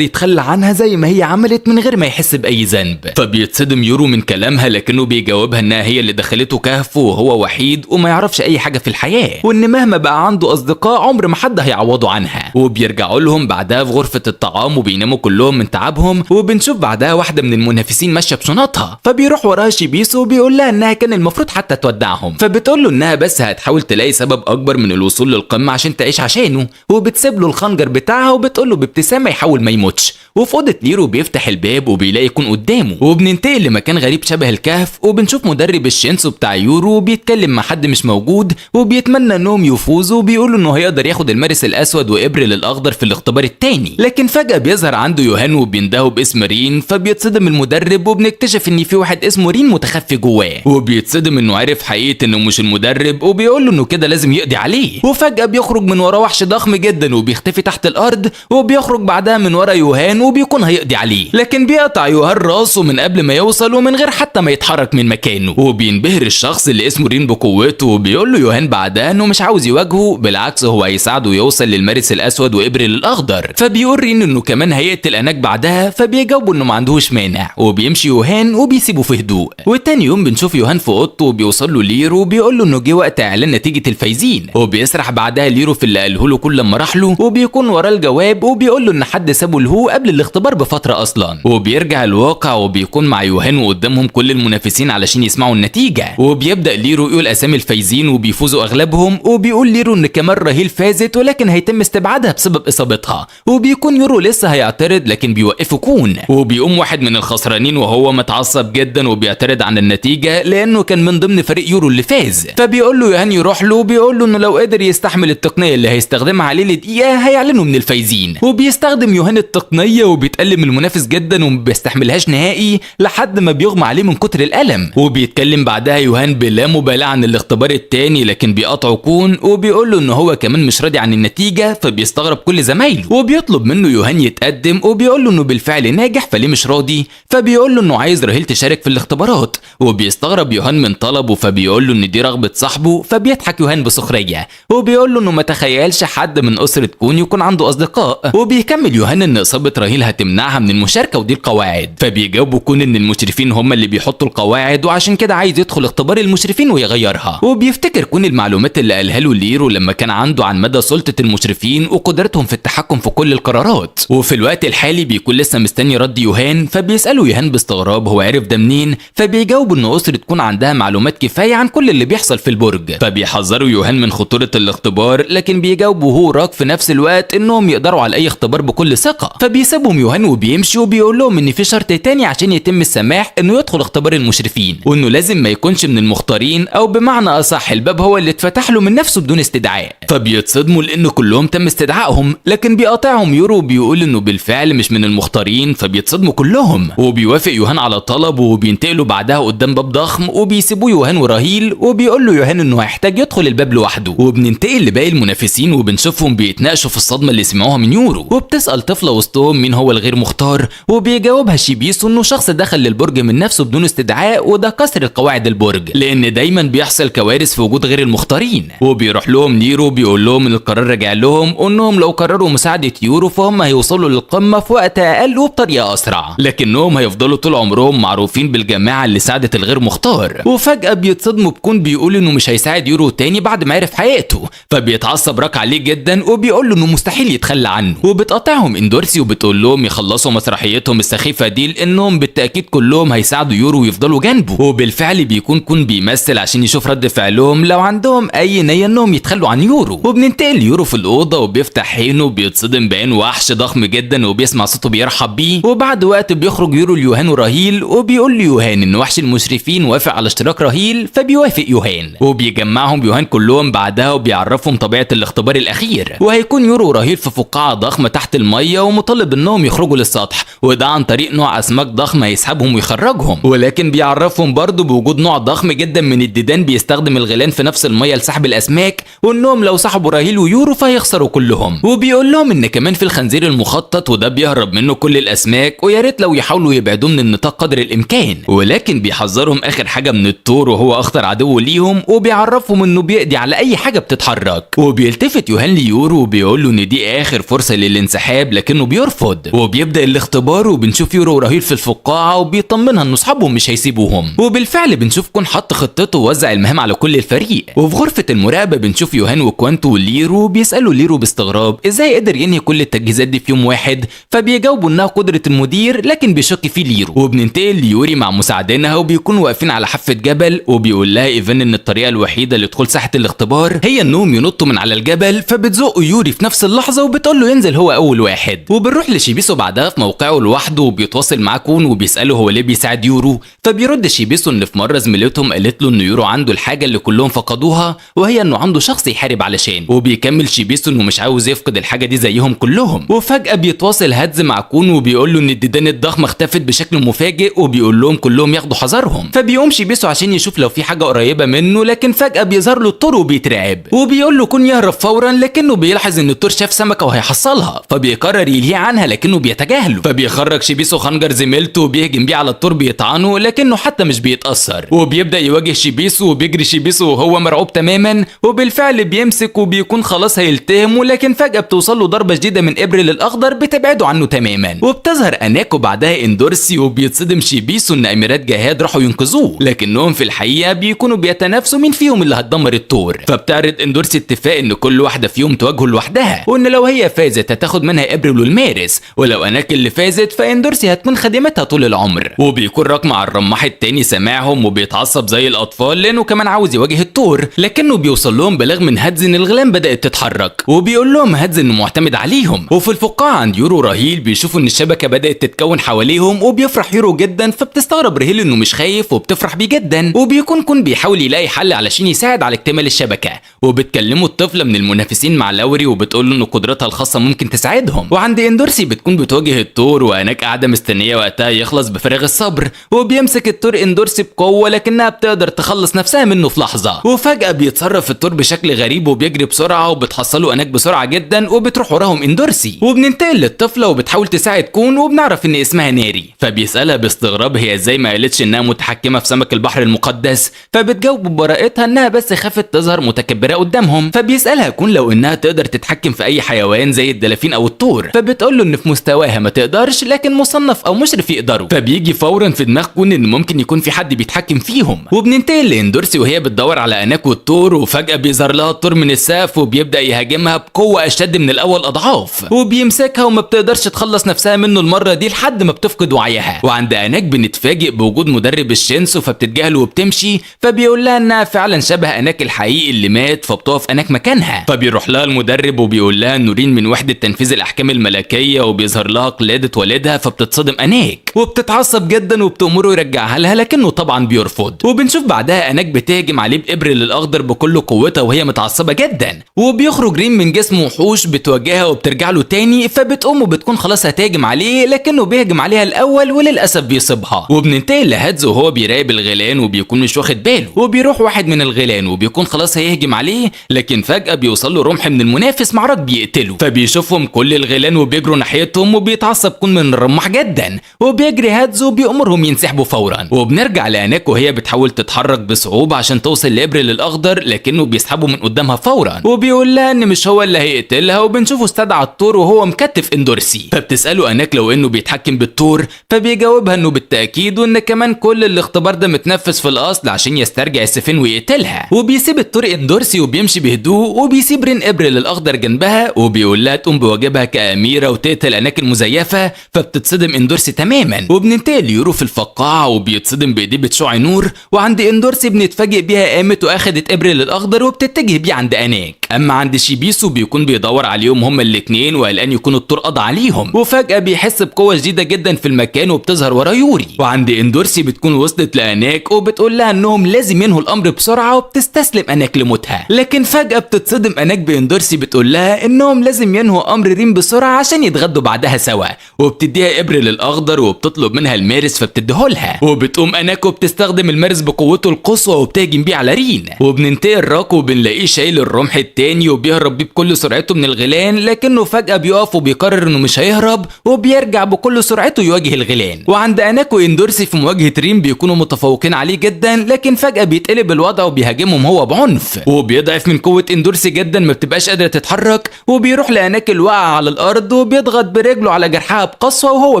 يتخلى عنها زي ما هي عملت من غير ما يحس باي ذنب. فبيتصدم يورو من كلامها، لكنه بيجاوبها انها هي اللي دخلته كهف وهو وحيد وما يعرفش اي حاجه في الحياه، وان مهما بقى عنده اصدقاء عمر ما حد هيعوضه عنها. وبيرجعوا لهم بعدها في غرفه الطعام وبيناموا كلهم من تعبهم. وبنشوف بعدها واحده من المنافسين ماشيه بشنطها، فبيروح وراها شيبيسو وبيقول لها انها كان المفروض حتى تودعهم، فبتقول له انها بس هتحاول تلاقي سبب اكبر من الوصول للقمه عشان تعيش عشانه، وبتسيب له الخنجر بتاعها وبتقول له بابتسامه يحاول ما يموتش. وفي اوضه ليرو بيفتح الباب وبيلاقي يكون قدامه، وبننتقل لمكان غريب شبه الكهف، وبنشوف مدرب الشينسو بتاع يورو بيتكلم مع حد مش موجود وبيتمنى انهم يفوزوا، وبيقولوا انه هيقدر ياخد المارس الاسود وابريل الاخضر في الاختبار الثاني. لكن فجاه بيظهر عنده يوهان وبيندهوا باسم رين، فبيتصدم المدرب وبنكتشف ان في واحد اسمه رين متخفي جواه، وبيتصدم انه عرف حقيقه انه مش المدرب، وبيقول له انه كده لازم يقضي عليه. وفجاه بيخرج من وراه وحش ضخم جدا وبيختفي تحت الارض، وبيخرج بعدها من ورا يوهان وبيكون هيقضي عليه، لكن بيقطع يوهان راسه من قبل ما يوصل ومن غير حتى ما يتحرك من مكانه. وبينبهر الشخص اللي اسمه رين بقوته، وبيقول له يوهان بعدها انه مش عاوز يواجهه، بالعكس هو هيساعده يوصل للمارس الاسود وابريل الاخضر. فبيقول رين انه كمان هيقتل اناك بعدها، فبيجاوبوا انه ما عندهوش مانع، وبيمشي يوهان وبيسيبه في هدوء. وتاني يوم بنشوف يوهان في اوضته وبيوصل له ليرو وبيقول له انه جه وقت اعلان نتيجه الفايزين، وبيسرح بعدها ليرو في اللي قاله له كل لما راح له، وبيكون وراه الجواب وبيقول له ان حد سابه له قبل الاختبار بفتره اصلا. وبيرجع الواقع وبيكون مع يوهان وقدامهم كل المنافسين علشان يسمعوا النتيجه، وبيبدا ليرو يقول اسامي الفايزين وبيفوزوا اغلبهم، وبيقول ليرو ان كمان راهيل فازت ولكن هيتم استبعادها بسبب اصابتها. وبيكون يورو لسه هيعترض لكن بيوقفه كون، وبيقوم واحد من الخسرانين وهو متعصب جدا وبيعترض عن النتيجه لانه كان من ضمن فريق يورو اللي فاز. فبيقول له يوهان يروح له وبيقول له انه لو قدر يستحمل التقنيه اللي هيستخدمها عليه لدقيقه هيعلنوا من الفايزين. وبيستخدم يوهان التقنيه وبيتألم المنافس جدا وما بيستحملهاش نهائي لحد ما بيغمى عليه من كتر الالم. وبيتكلم بعدها يوهان بلا مبالاه عن الاختبار الثاني، لكن بيقاطعه كون وبيقول له ان هو كمان مش راضي عن النتيجه، فبيستغرب كل زمايله وبيطلب منه يوهان يتقدم، وبيقول له انه بالفعل ناجح فليه مش راضي. فبيقول له انه عايز راهيل تشارك في الاختبارات، وبيستغرب يوهان من طلبه، فبيقول له ان دي رغبه صاحبه. فبيضحك يوهان بسخريه وبيقول له انه ما تخيلش حد من اسره كون يكون عنده اصدقاء. وبيكمل يوهان ان اصابه راهيل هتمنعها من المشاركه ودي القواعد، فبيجاوبوا كون ان المشرفين هم اللي بيحطوا القواعد وعشان كده عايز يدخل اختبار المشرفين ويغيرها. وبيفتكر كون المعلومات اللي قالها له ليرو لما كان عنده عن مدى سلطه المشرفين وقدرتهم في التحكم في كل القرارات. وفي الوقت الحالي بيكون لسه مستني رد يوهان، فبيساله يوهان باستغراب هو عرف ده منين، فبيجاوب ان اسره تكون عندها معلومات كفايه عن كل اللي بيحصل في البرج. فبيحذروا يوهان من خطوره الاختبار، لكن بيجاوبوا هو راك في نفس الوقت انهم يقدروا على اي اختبار بكل ثقه. فبيسيبهم يوهان وبيمشي وبيقول لهم ان في شرط تاني عشان يتم السماح انه يدخل اختبار المشرفين، وانه لازم ما يكونش من المختارين، او بمعنى اصح الباب هو اللي اتفتح له من نفسه بدون استدعاء. فبيتصدموا لان كلهم تم استدعائهم، لكن بيقاطعهم يورو وبيقول انه بالفعل مش من المختارين، فبيتصدموا كلهم. وبيوافق يوهان على طلبه وبينتقلوا بعدها قدام باب ضخم وبيسيبوه يوهان وراهيل، وبيقول له يوهان انه هيحتاج يدخل الباب لوحده. وبننتقل لباقي المنافسين وبنشوفهم بيتناقشوا في الصدمه اللي سمعوها من يورو، وبتسال طفله وسطهم مين مين هو الغير مختار، وبيجاوبها شيبيسو انه شخص دخل للبرج من نفسه بدون استدعاء، وده كسر قواعد البرج لان دايما بيحصل كوارث في وجود غير المختارين. وبيروح لهم نيرو بيقول لهم ان القرار راجع لهم، وانهم لو قرروا مساعده يورو فهم هيوصلوا للقمه في وقت اقل وبطريقه اسرع، لكنهم هيفضلوا طول عمرهم معروفين بالجماعه اللي ساعدت الغير مختار. وفجاه بيتصدموا بكون بيقول انه مش هيساعد يورو تاني بعد ما عرف حقيقته، فبيتعصب راك عليه جدا وبيقول له انه مستحيل يتخلى عنه. وبتقاطعهم اندورسي وبتقول لهم يخلصوا مسرحيتهم السخيفه دي لانهم بالتاكيد كلهم هيساعدوا يورو ويفضلوا جنبه. وبالفعل بيكون بيمثل عشان يشوف رد فعلهم لو عندهم اي نيه انهم يتخلوا عن يورو. وبننتقل يورو في الاوضه وبيفتح عينه وبيتصدم بعين وحش ضخم جدا وبيسمع صوته بيرحب بيه. وبعد وقت بيخرج يورو ليوهان وراهيل وبيقول ليوهان ان وحش المشرفين وافق على اشتراك راهيل، فبيوافق يوهان وبيجمعهم يوهان كلهم بعدها وبيعرفهم طبيعه الاختبار الاخير، وهيكون يورو وراهيل في فقاعه ضخمه تحت الميه ومطالب انهم يخرجوا للسطح، وده عن طريق نوع اسماك ضخمه يسحبهم ويخرجهم. ولكن بيعرفهم برضه بوجود نوع ضخم جدا من الديدان بيستخدم الغيلان في نفس الميه لسحب الاسماك، وانهم لو سحبوا راهيل ويورو فهيخسروا كلهم. وبيقول لهم ان كمان في الخنزير المخطط وده بيهرب منه كل الاسماك، ويا ريت لو يحاولوا يبعدوه من النطاق قدر الامكان. ولكن بيحذرهم اخر حاجه من الثور وهو اخطر عدو ليهم، وبيعرفهم انه بيقضي على اي حاجه بتتحرك. وبيلتفت يوهان ليورو وبيقول له ان دي اخر فرصه للانسحاب، لكنه بيرفض. وبيبدا الاختبار وبنشوف يورو وراهيل في الفقاعه وبيطمنها ان اصحابهم مش هيسيبوهم. وبالفعل بنشوف كون حط خطته ووزع المهام على كل الفريق. وفي غرفه المراقبه بنشوف يوهان وكوانتو وليرو بيسالوا ليرو باستغراب ازاي قدر ينهي كل التجهيزات دي في يوم واحد، فبيجاوبوا انها قدره المدير لكن بيشك فيه ليرو. وبننتقل ليوري مع مساعدينها وبيكونوا واقفين على حافه جبل، وبيقول لها ايفان ان الطريقه الوحيده لدخول ساحه الاختبار هي انهم ينطوا من على الجبل، فبتزقه يوري في نفس اللحظه وبتقول له ينزل هو اول واحد. وبنروح لشيبيسو بعدها في موقعه لوحده وبيتواصل مع كون وبيساله هو ليه بيساعد يورو، فبيرد شيبيسو ان في مره زميلتهم قالت له ان يورو عنده الحاجه اللي كلهم فقدوها وهي انه عنده شخص يحارب علشان. وبيكمل شيبيسو انه مش عاوز يفقد الحاجه دي زيهم كلهم. وفجاه بيتواصل هادز مع كون وبيقول له ان الديدان الضخمه اختفت بشكل مفاجئ، وبيقول لهم كلهم ياخدوا حذرهم. فبيقوم شيبيسو عشان يشوف لو في حاجه قريبه منه، لكن فجاه بيظهر له الثور وبيترعب، وبيقول له كون يهرب فورا، لكنه بيلاحظ ان الثور شاف سمكه وهيحصلها، فبيقرر يلهي عنها لكنه بيتجاهله. فبيخرج شيبيسو خنجر زميلته وبيهجم بيه على الثور بيطعنه، لكنه حتى مش بيتاثر. وبيبدا يواجه شيبيسو وبيجري شيبيسو وهو مرعوب تماما، وبالفعل بيمسك وبيكون خلاص هيلتهمه، لكن فجاه بتوصل له ضربه جديده من ابريل الاخضر بتبعده عنه تماما. وبتظهر اناكو بعدها اندورسي وبيتصدم شيبيسو ان اميرات جهاد راحوا ينقذوه، لكنهم في الحقيقه بيكونوا بيتنافسوا مين فيهم اللي هتدمر الثور. فبتعرض اندورسي اتفاق ان كل واحده فيهم تواجهه لوحدها، وان لو هي فازت هتاخد منها ابريل والمارس، ولو اناك اللي فازت فاندورسي هتكون خادمتها طول العمر. وبيكون راك مع الرماح التاني سامعهم وبيتعصب زي الاطفال لانه كمان عاوز يواجه الثور، لكنه بيوصل لهم بلاغ من هادز ان الغلام بدات تتحرك، وبيقول لهم هادز انه معتمد عليهم. وفي الفقاعه عند يورو وراهيل بيشوفوا ان الشبكه بدات تتكون حواليهم، وبيفرح يورو جدا، فبتستغرب راهيل انه مش خايف وبتفرح بيه جدا. وبيكون كون بيحاول يلاقي حل علشان يساعد على اكتمال الشبكه. وبتكلموا الطفله من المنافسين مع لاوري وبتقول له ان قدرتها الخاصه ممكن تساعدهم. وعند اندورسي بتكون بتواجه الثور واناك قاعده مستنيه وقتها يخلص بفارغ الصبر، وبيمسك الثور اندورسي بقوه لكنها بتقدر تخلص نفسها منه في لحظه. وفجاه بيتصرف الثور بشكل غريب وبيجري بسرعه وبتحصله اناك بسرعه جدا وبتروح وراهم اندورسي. وبننتقل للطفله وبتحاول تساعد كون وبنعرف ان اسمها ناري، فبيسالها باستغراب هي ازاي ما قالتش انها متحكمه في سمك البحر المقدس، فبتجاوب ببراءتها انها بس خافت تظهر متكبره قدامهم. فبيسالها كون لو انها تقدر تتحكم في اي حيوان زي الدلافين او الثور، فبتقول له ان في مستواها ما تقدرش لكن مصنف او مشرف يقدروا. فبيجي فورا في دماغ كون ان ممكن يكون في حد بيتحكم فيهم. وبننتقل لاندورسي وهي بتدور على اناك والثور، وفجاه بيظهر لها الثور من السقف وبيبدا يهاجمها بقوه اشد من الاول اضعاف، وبيمسكها وما بتقدرش تخلص نفسها منه المره دي لحد ما بتفقد وعيها. وعند اناك بنتفاجئ بوجود مدرب الشينسو، فبتتجاهله وبتمشي، فبيقول لها انها فعلا شبه اناك الحقيقي اللي مات، فبتقف اناك مكانها. فبيروح لها المدرب وبيقول لها نورين من وحده تنفيذ الاحكام الملكيه، وبيظهر لها قلاده والدها، فبتتصدم اناك وبتتعصب جدا وبتأمره يرجعها لها، لكنه طبعا بيرفض. وبنشوف بعدها اناك بتهجم عليه بابريل الاخضر بكل قوتها وهي متعصبه جدا، وبيخرج ريم من جسم وحوش بتواجهها وبترجع له تاني، فبتقوم وبتكون خلاص هتهجم عليه، لكنه بيهجم عليها الاول وللاسف بيصيبها. وبننتقل لهادز وهو بيراقب الغيلان وبيكون مش واخد باله، وبيروح واحد من الغيلان وبيكون خلاص هيهجم عليه، لكن فجاه بيوصل له رمح من المنافس مع راك بيقتله. فبيشوفهم كل الغيلان وبيجروا ناحيته ناحيتهم وبيتعصب كون من الرماح جدا، وبيجري هادزو وبيأمرهم ينسحبوا فورا. وبنرجع لأناكو وهي بتحاول تتحرك بصعوبة عشان توصل لإبريل الأخضر، لكنه بيسحبوا من قدامها فورا وبيقول لها ان مش هو اللي هيقتلها. وبنشوفه استدعى الثور وهو مكتف اندورسي، فبتسأله أناك لو انه بيتحكم بالثور، فبيجاوبها انه بالتأكيد، وان كمان كل الاختبار ده متنفذ في الأصل عشان يسترجع السفين ويقتلها. وبيسيب الثور اندورسي وبيمشي بهدوء، وبيسيب رين إبريل الأخضر جنبها وبيقول لها تقوم بواجبها كأميرة وتقتل أناك المزيفة. فبتتصدم اندورسي تماما، وبننتقل ليورو في الفقاعة وبيتصدم بإيديه بتشع نور، وعند اندورسي بنتفاجئ بيها قامت واخدت إبريل الأخضر وبتتجه بيه عند أناك. اما عند شيبيسو بيكون بيدور عليهم هما الاتنين وقلقان يكون الثور قضى عليهم، وفجأة بيحس بقوة جديدة جدا في المكان وبتظهر ورا يوري. وعند اندورسي بتكون وصلت لأناك وبتقول لها انهم لازم ينهوا الامر بسرعة، وبتستسلم أناك لموتها. لكن فجأة بتصدم أناك باندورسي بتقول لها انهم لازم ينهوا امر رين بسرعة عشان يتغدوا بعدها سوا، وبتديها إبريل الأخضر وبتطلب منها المارس فبتديهولها. وبتقوم أناك وبتستخدم المارس بقوته القصوى وبتهجم بيه على رين. وبننتقل راكو وبنلاقيه شايل الرمح التاني وبيهرب بيه بكل سرعته من الغيلان، لكنه فجأة بيقف وبيقرر انه مش هيهرب وبيرجع بكل سرعته يواجه الغيلان. وعند أناك واندورسي في مواجهة رين بيكونوا متفوقين عليه جدا، لكن فجأة بيتقلب الوضع وبيهاجمهم هو بعنف، وبيضعف من قوة اندورسي جدا ما بتبقاش قادرة تتحرك، وبيروح لأناك الواقع على الأرض وبيضغط برجله على جرحها بقسوة وهو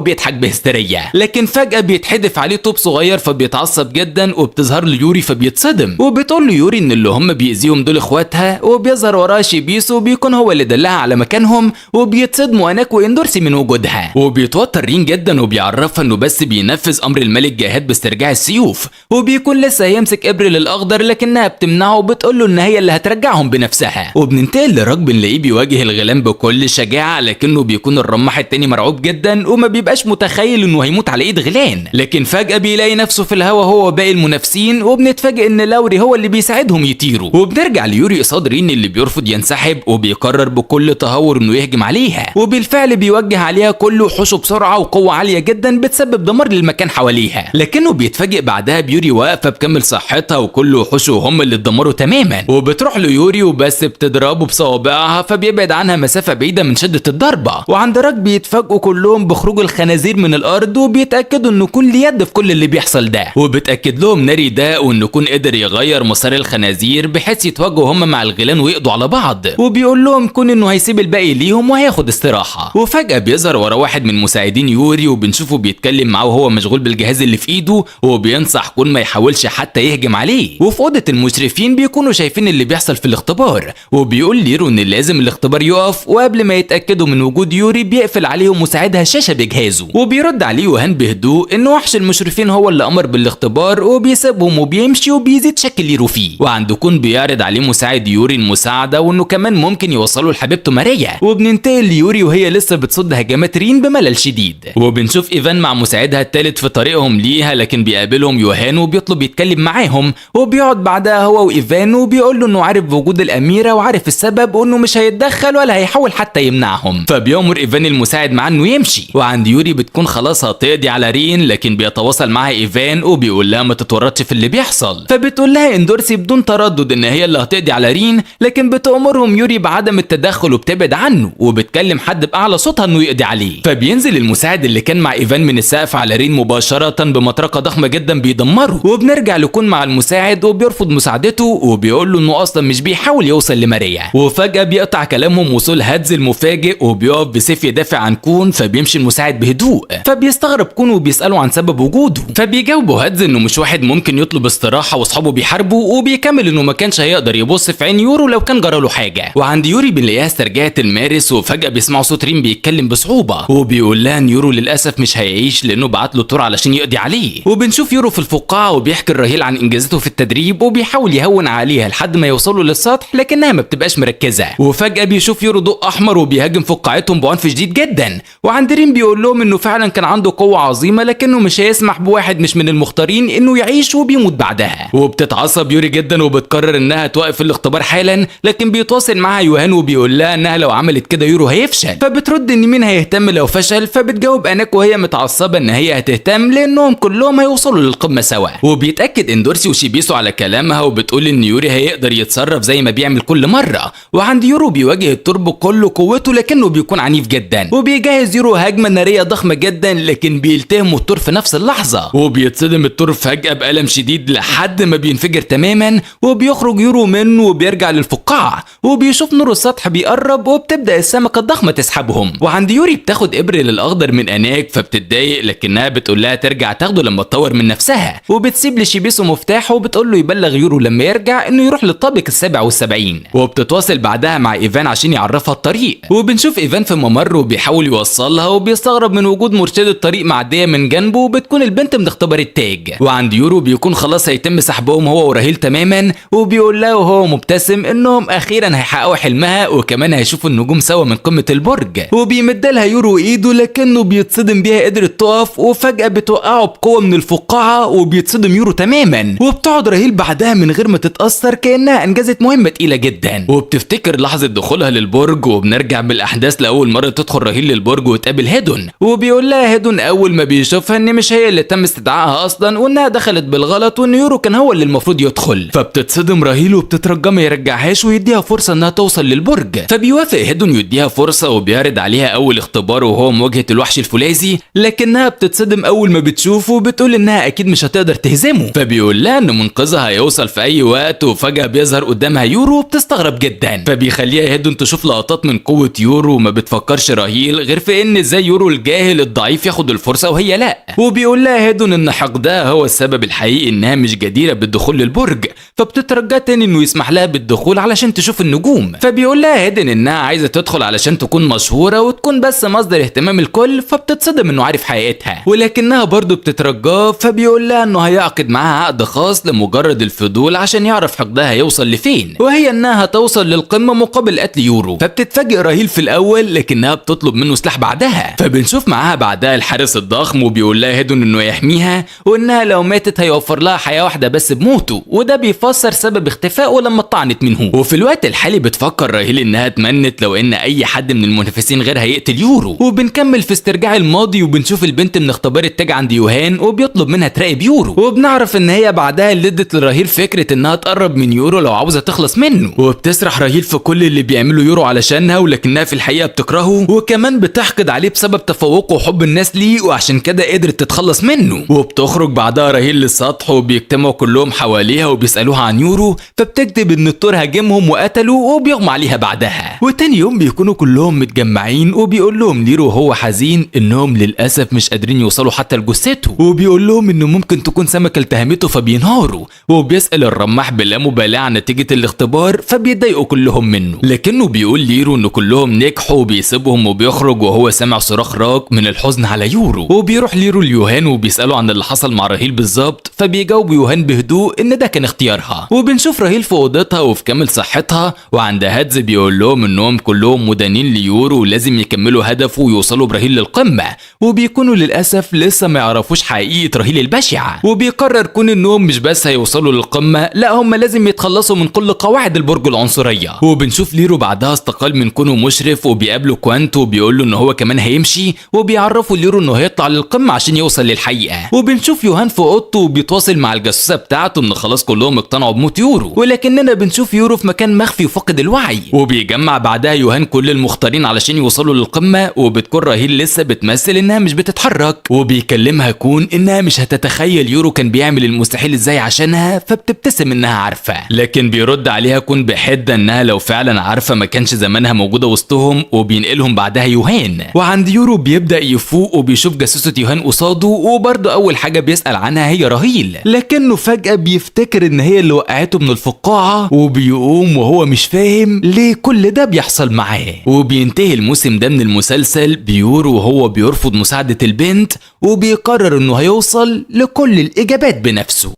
بيضحك بهستيرية. لكن فجأة بيتحدف عليه طوب صغير فبيتعصب جدا، وبتظهر له يوري فبيتصدم وبتقول له يوري ان اللي هم بيأذيهم دول اخواتها. وبيظهر وراه شيبيسو بيكون هو اللي دلها على مكانهم، وبيتصدموا أناك واندورسي من وجودها. وبيتوتر رين جدا وبيعرفها انه بس بينفذ امر الملك جاهد باسترجاع السيوف، وبيكون لسه هيمسك إبريل الأخضر لكنها بتمنعه وبتقول له ان هي اللي هترجعهم بنفسها. وبننتقل لراجل نلاقيه بيواجه الغيلان بكل شجاعة، لكنه بيكون الرماح التاني مرعوب جدا وما بيبقاش متخيل انه هيموت على ايد غيلان. لكن فجأة بيلاقي نفسه في الهوا هو وباقي المنافسين، وبنتفاجئ ان لاوري هو اللي بيساعدهم يطيروا. وبنرجع ليوري قصاد رين اللي بيرفض ينسحب، وبيقرر بكل تهور انه يهجم عليها، وبالفعل بيوجه عليها كل وحوشه بسرعة وقوة عالية جدا بتسبب دمار للمكان حواليها. لكنه بيتفاجئ بعدها بيوري واقفة بكامل صحتها وكل وحوشه هم اللي اتدمروا تماما، وبتروح ليوري وبس بتضربه بصوابعها فبيبعد عنها مسافة بعيدة من شدة الضربة. وعند راك بيتفاجئوا كلهم بخروج الخنازير من الارض، وبيتاكدوا انه كل يد في كل اللي بيحصل ده، وبتاكد لهم ناري ده وانه كون قدر يغير مسار الخنازير بحيث يتواجهوا هم مع الغيلان ويقضوا على بعض. وبيقول لهم كون انه هيسيب الباقي ليهم وهياخد استراحه. وفجاه بيظهر ورا واحد من مساعدين يوري وبنشوفه بيتكلم معاه وهو مشغول بالجهاز اللي في ايده، وبينصح كون ما يحاولش حتى يهجم عليه. وفي اوضه المشرفين بيكونوا شايفين اللي بيحصل في الاختبار، وبيقول ليرو ان لازم الاختبار يقف، وقبل ما يتاكدوا من وجود يوري بيقفل عليهم مساعدها شاشه بجهازه. وبيرد عليه يوهان بهدوء ان وحش المشرفين هو اللي امر بالاختبار، وبيسيبهم وبيمشي وبيزيد شك ليرو فيه. وعنده كون بيعرض عليه مساعد يوري المساعده وانه كمان ممكن يوصله لحبيبته ماريا. وبننتقل ليوري وهي لسه بتصد هجمات رين بملل شديد، وبنشوف ايفان مع مساعدها الثالث في طريقهم ليها، لكن بيقابلهم يوهان وبيطلب يتكلم معاهم. وبيقعد بعدها هو وايفان وبيقول له انه عارف بوجود الاميره وعارف السبب وانه مش هيتدخل ولا هيحاول حتى يمنعهم. فبيأمر ايفان المساعد معاه انه يمشي. وعند يوري بتكون خلاص هتقضي على رين، لكن بيتواصل معاها ايفان وبيقول لها ما تتورطش في اللي بيحصل. فبتقول لها اندورسي بدون تردد ان هي اللي هتقضي على رين، لكن بتأمرهم يوري بعدم التدخل وبتبعد عنه، وبتكلم حد بأعلى صوتها انه يقضي عليه. فبينزل المساعد اللي كان مع ايفان من السقف على رين مباشرة بمطرقة ضخمة جدا بيدمره. وبنرجع لكون مع المساعد وبيرفض مساعدته وبيقول له انه اصلا مش بيحاول يوصل لماريا. وفجأة بيقطع كلامهم وصول هادز المفاجئ وبيقف بسيف يدافع عن كون. فبيمشي المساعد بهدوء، فبيستغرب كون وبيسأله عن سبب وجوده. فبيجاوبه هادز انه مش واحد ممكن يطلب استراحة واصحابه بيحاربوا، وبيكمل انه ما كانش هيقدر يبص في عين يورو لو كان جراله حاجة. وعند يوري بنلاقيها استرجعت المارس، وفجأة بيسمعوا صوت رين بيتكلم بصعوبة، وبيقول لها ان يورو للاسف مش هيعيش لانه بعت له طور علشان يقضي عليه. وبنشوف يورو في الفقاعة وبيحكي الرهيل عن انجازاته في التدريب، وبيحاول يهون عليها لحد ما يوصلوا للسطح لكنها ما بتبقاش مركزة. وفجأة بيشوف يورو ضوء احمر وبيهاجم فقاعتهم بعنف شديد جدا. وعند رين بيقول لهم انه فعلا كان عنده قوة عظيمة، لكنه مش هيسمح بواحد مش من المختارين انه يعيش وبيموت بعدها. وبتتعصب يوري جدا وبتقرر انها توقف الاختبار حالا، لكن بيتواصل معها يوهان وبيقول لها انها لو عملت كده يورو هيفشل. فبترد ان مين هيهتم لو فشل. فبتجاوب اناك وهي متعصبة ان هي هتهتم لانهم كلهم هيوصلوا للقمة سوا. وبيتأكد اندورسي وشيبيسو على كلامها، وبتقول ان يوري هيقدر يتصرف زي ما بيعمل كل مرة. وعند يورو بيواجه التوربو كله قوته لكنه بيكون عنيف جدا. جدا، وبيجهز يورو هجمة نارية ضخمة جدا، لكن بيلتهم التور في نفس اللحظة، وبيتصدم التور فجأة بألم شديد لحد ما بينفجر تماما، وبيخرج يورو منه وبيرجع للفقاعة، وبيشوف نور السطح بيقرب، وبتبدأ السمكة الضخمة تسحبهم. وعند يوري بتاخد ابريل الاخضر من اناك فبتتضايق، لكنها بتقول لها ترجع تاخده لما تطور من نفسها، وبتسيب لشيبيسو مفتاحه وبتقول له يبلغ يورو لما يرجع انه يروح للطابق ال77. وبتتواصل بعدها مع ايفان عشان يعرفها الطريق، وبنشوف ايفان في ممر وبيحاول يوصلها، وبيستغرب من وجود مرشد الطريق معديه من جنبه، وبتكون البنت من اختبار التاج. وعند يورو بيكون خلاص هيتم سحبهم هو وراهيل تماما، وبيقول لها وهو مبتسم انهم اخيرا هيحققوا حلمها، وكمان هيشوفوا النجوم سوا من قمه البرج. وبيمد لها يورو ايده لكنه بيتصدم بيها، قدرت تقف، وفجاه بتوقعه بقوه من الفقاعه، وبيتصدم يورو تماما، وبتقعد راهيل بعدها من غير ما تتاثر كانها انجزت مهمه تقيله جدا، وبتفتكر لحظه دخولها للبرج. وبنرجع بالاحداث لاول مره تدخل راهيل للبرج وتقابل هيدون، وبيقول لها هيدون اول ما بيشوفها ان مش هي اللي تم استدعائها اصلا، وانها دخلت بالغلط، وان يورو كان هو اللي المفروض يدخل. فبتتصدم راهيل وبتترجى ما يرجعهاش ويديها فرصه انها توصل للبرج. فبيوافق هيدون يديها فرصه، وبيعرض عليها اول اختبار وهو مواجهه الوحش الفولاذي، لكنها بتتصدم اول ما بتشوفه، وبتقول انها اكيد مش هتقدر تهزمه. فبيقول لها ان منقذها هيوصل في اي وقت، وفجاه بيظهر قدامها يورو وبتستغرب جدا. فبيخليها هيدون تشوف لقطات من قوه يورو، وما بتفكرش راهيل غير في ان ازاي يورو الجاهل الضعيف ياخد الفرصه وهي لا. وبيقول لها هيدون ان حقدها هو السبب الحقيقي انها مش جديره بالدخول للبرج، فبتترجاه تاني انه يسمح لها بالدخول علشان تشوف النجوم. فبيقول لها هيدن انها عايزه تدخل علشان تكون مشهوره وتكون بس مصدر اهتمام الكل، فبتتصدم انه عارف حقيقتها، ولكنها برضه بتترجاه. فبيقول لها انه هيعقد معاها عقد خاص لمجرد الفضول عشان يعرف حقدها هيوصل لفين، وهي انها توصل للقمه مقابل قتل يورو. فبتتفاجئ راهيل في الاول، لكنها بتطلب منه سلاح بعدها. فبنشوف معاها بعدها الحارس الضخم، وبيقول لها هيدون انه يحميها، وانها لو ماتت هيوفر لها حياه واحده بس بموته، وده بيفسر سبب اختفائه لما اتطعنت منه. وفي الوقت الحالي بتفكر راهيل انها اتمنت لو ان اي حد من المنافسين غيرها يقتل يورو. وبنكمل في استرجاع الماضي، وبنشوف البنت من اختبار التاج عند يوهان، وبيطلب منها تراقب يورو، وبنعرف ان هي بعدها اللي ادت لراهيل فكره انها تقرب من يورو لو عاوزه تخلص منه. وبتسرح راهيل في كل اللي بيعمله يورو علشانها، ولكنها في الحقيقه بتكرهه، وكمان بتحقد عليه بسبب تفوقه وحب الناس ليه، وعشان كده قدرت تتخلص منه. وبتخرج بعدها راهيل للسطح، وبيجتمعوا كلهم حواليها وبيسالوها عن يورو، فبتكتب ان التور هاجمهم وقتلوا، وبيغمى عليها بعدها. وتاني يوم بيكونوا كلهم متجمعين، وبيقول لهم ليرو وهو حزين انهم للاسف مش قادرين يوصلوا حتى لجثته، وبيقول لهم انه ممكن تكون سمكه التهمته فبينهاروا. وبيسال الرماح بلا مبالاه عن نتيجه الاختبار، فبيتضايقوا كلهم منه، لكنه بيقول ليرو ان كلهم نجحوا وبيسيبهم وبيخرج وهو سامع صراخ راق من الحزن على يورو. وبيروح ليرو ليوهان وبيساله عن اللي حصل مع راهيل بالظبط، فبيجاوب يوهان بهدوء ان ده كان اختيارها. وبنشوف راهيل في اوضتها وفي كامل صحتها، وعند هادز بيقول لهم انهم كلهم مدانين ليورو ولازم يكملوا هدفه ويوصلوا براهيل للقمه، وبيكونوا للاسف لسه ما يعرفوش حقيقه راهيل البشعه. وبيقرر كون انهم مش بس هيوصلوا للقمه، لا هم لازم يتخلصوا من كل قواعد البرج العنصريه. وبنشوف ليرو بعدها استقال من كونه مشرف، وبيقابله كوانت وبيقول له ان هو كمان هيمشي، وبيعرفوا ليرو انه هيطلع للقمه عشان يوصل للحقيقه. وبنشوف يوهان في اوضته وبيتواصل مع الجاسوسه بتاعته ان خلاص كلهم اقتنعوا بموت يورو، ولكننا بنشوف يورو في مكان مخفي وفاقد الوعي. وبيجمع بعدها يوهان كل المختارين علشان يوصلوا للقمه، وبتكون راهيل لسه بتمثل انها مش بتتحرك، وبيكلمها كون انها مش هتتخيل يورو كان بيعمل المستحيل ازاي عشانها، فبتبتسم انها عارفه، لكن بيرد عليها كون بحده انها لو فعلا عارفه ما كانش زمانها موجوده وسطهم. وبينقلهم بعدها يوهان، وعند يورو بيبدا يفوق وبيشوف جاسوسه يوهان قصاده، وبرضه اول حاجه بيسال عنها هي راهيل، لكنه فجاه بيفتكر ان هي اللي وقعته من الفقاعه، وبيقوم وهو مش فاهم ليه كل ده بيحصل معاه. وبينتهي الموسم ده من المسلسل بيورو وهو بيرفض مساعده البنت، وبيقرر انه هيوصل لكل الاجابات بنفسه.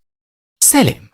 سلام.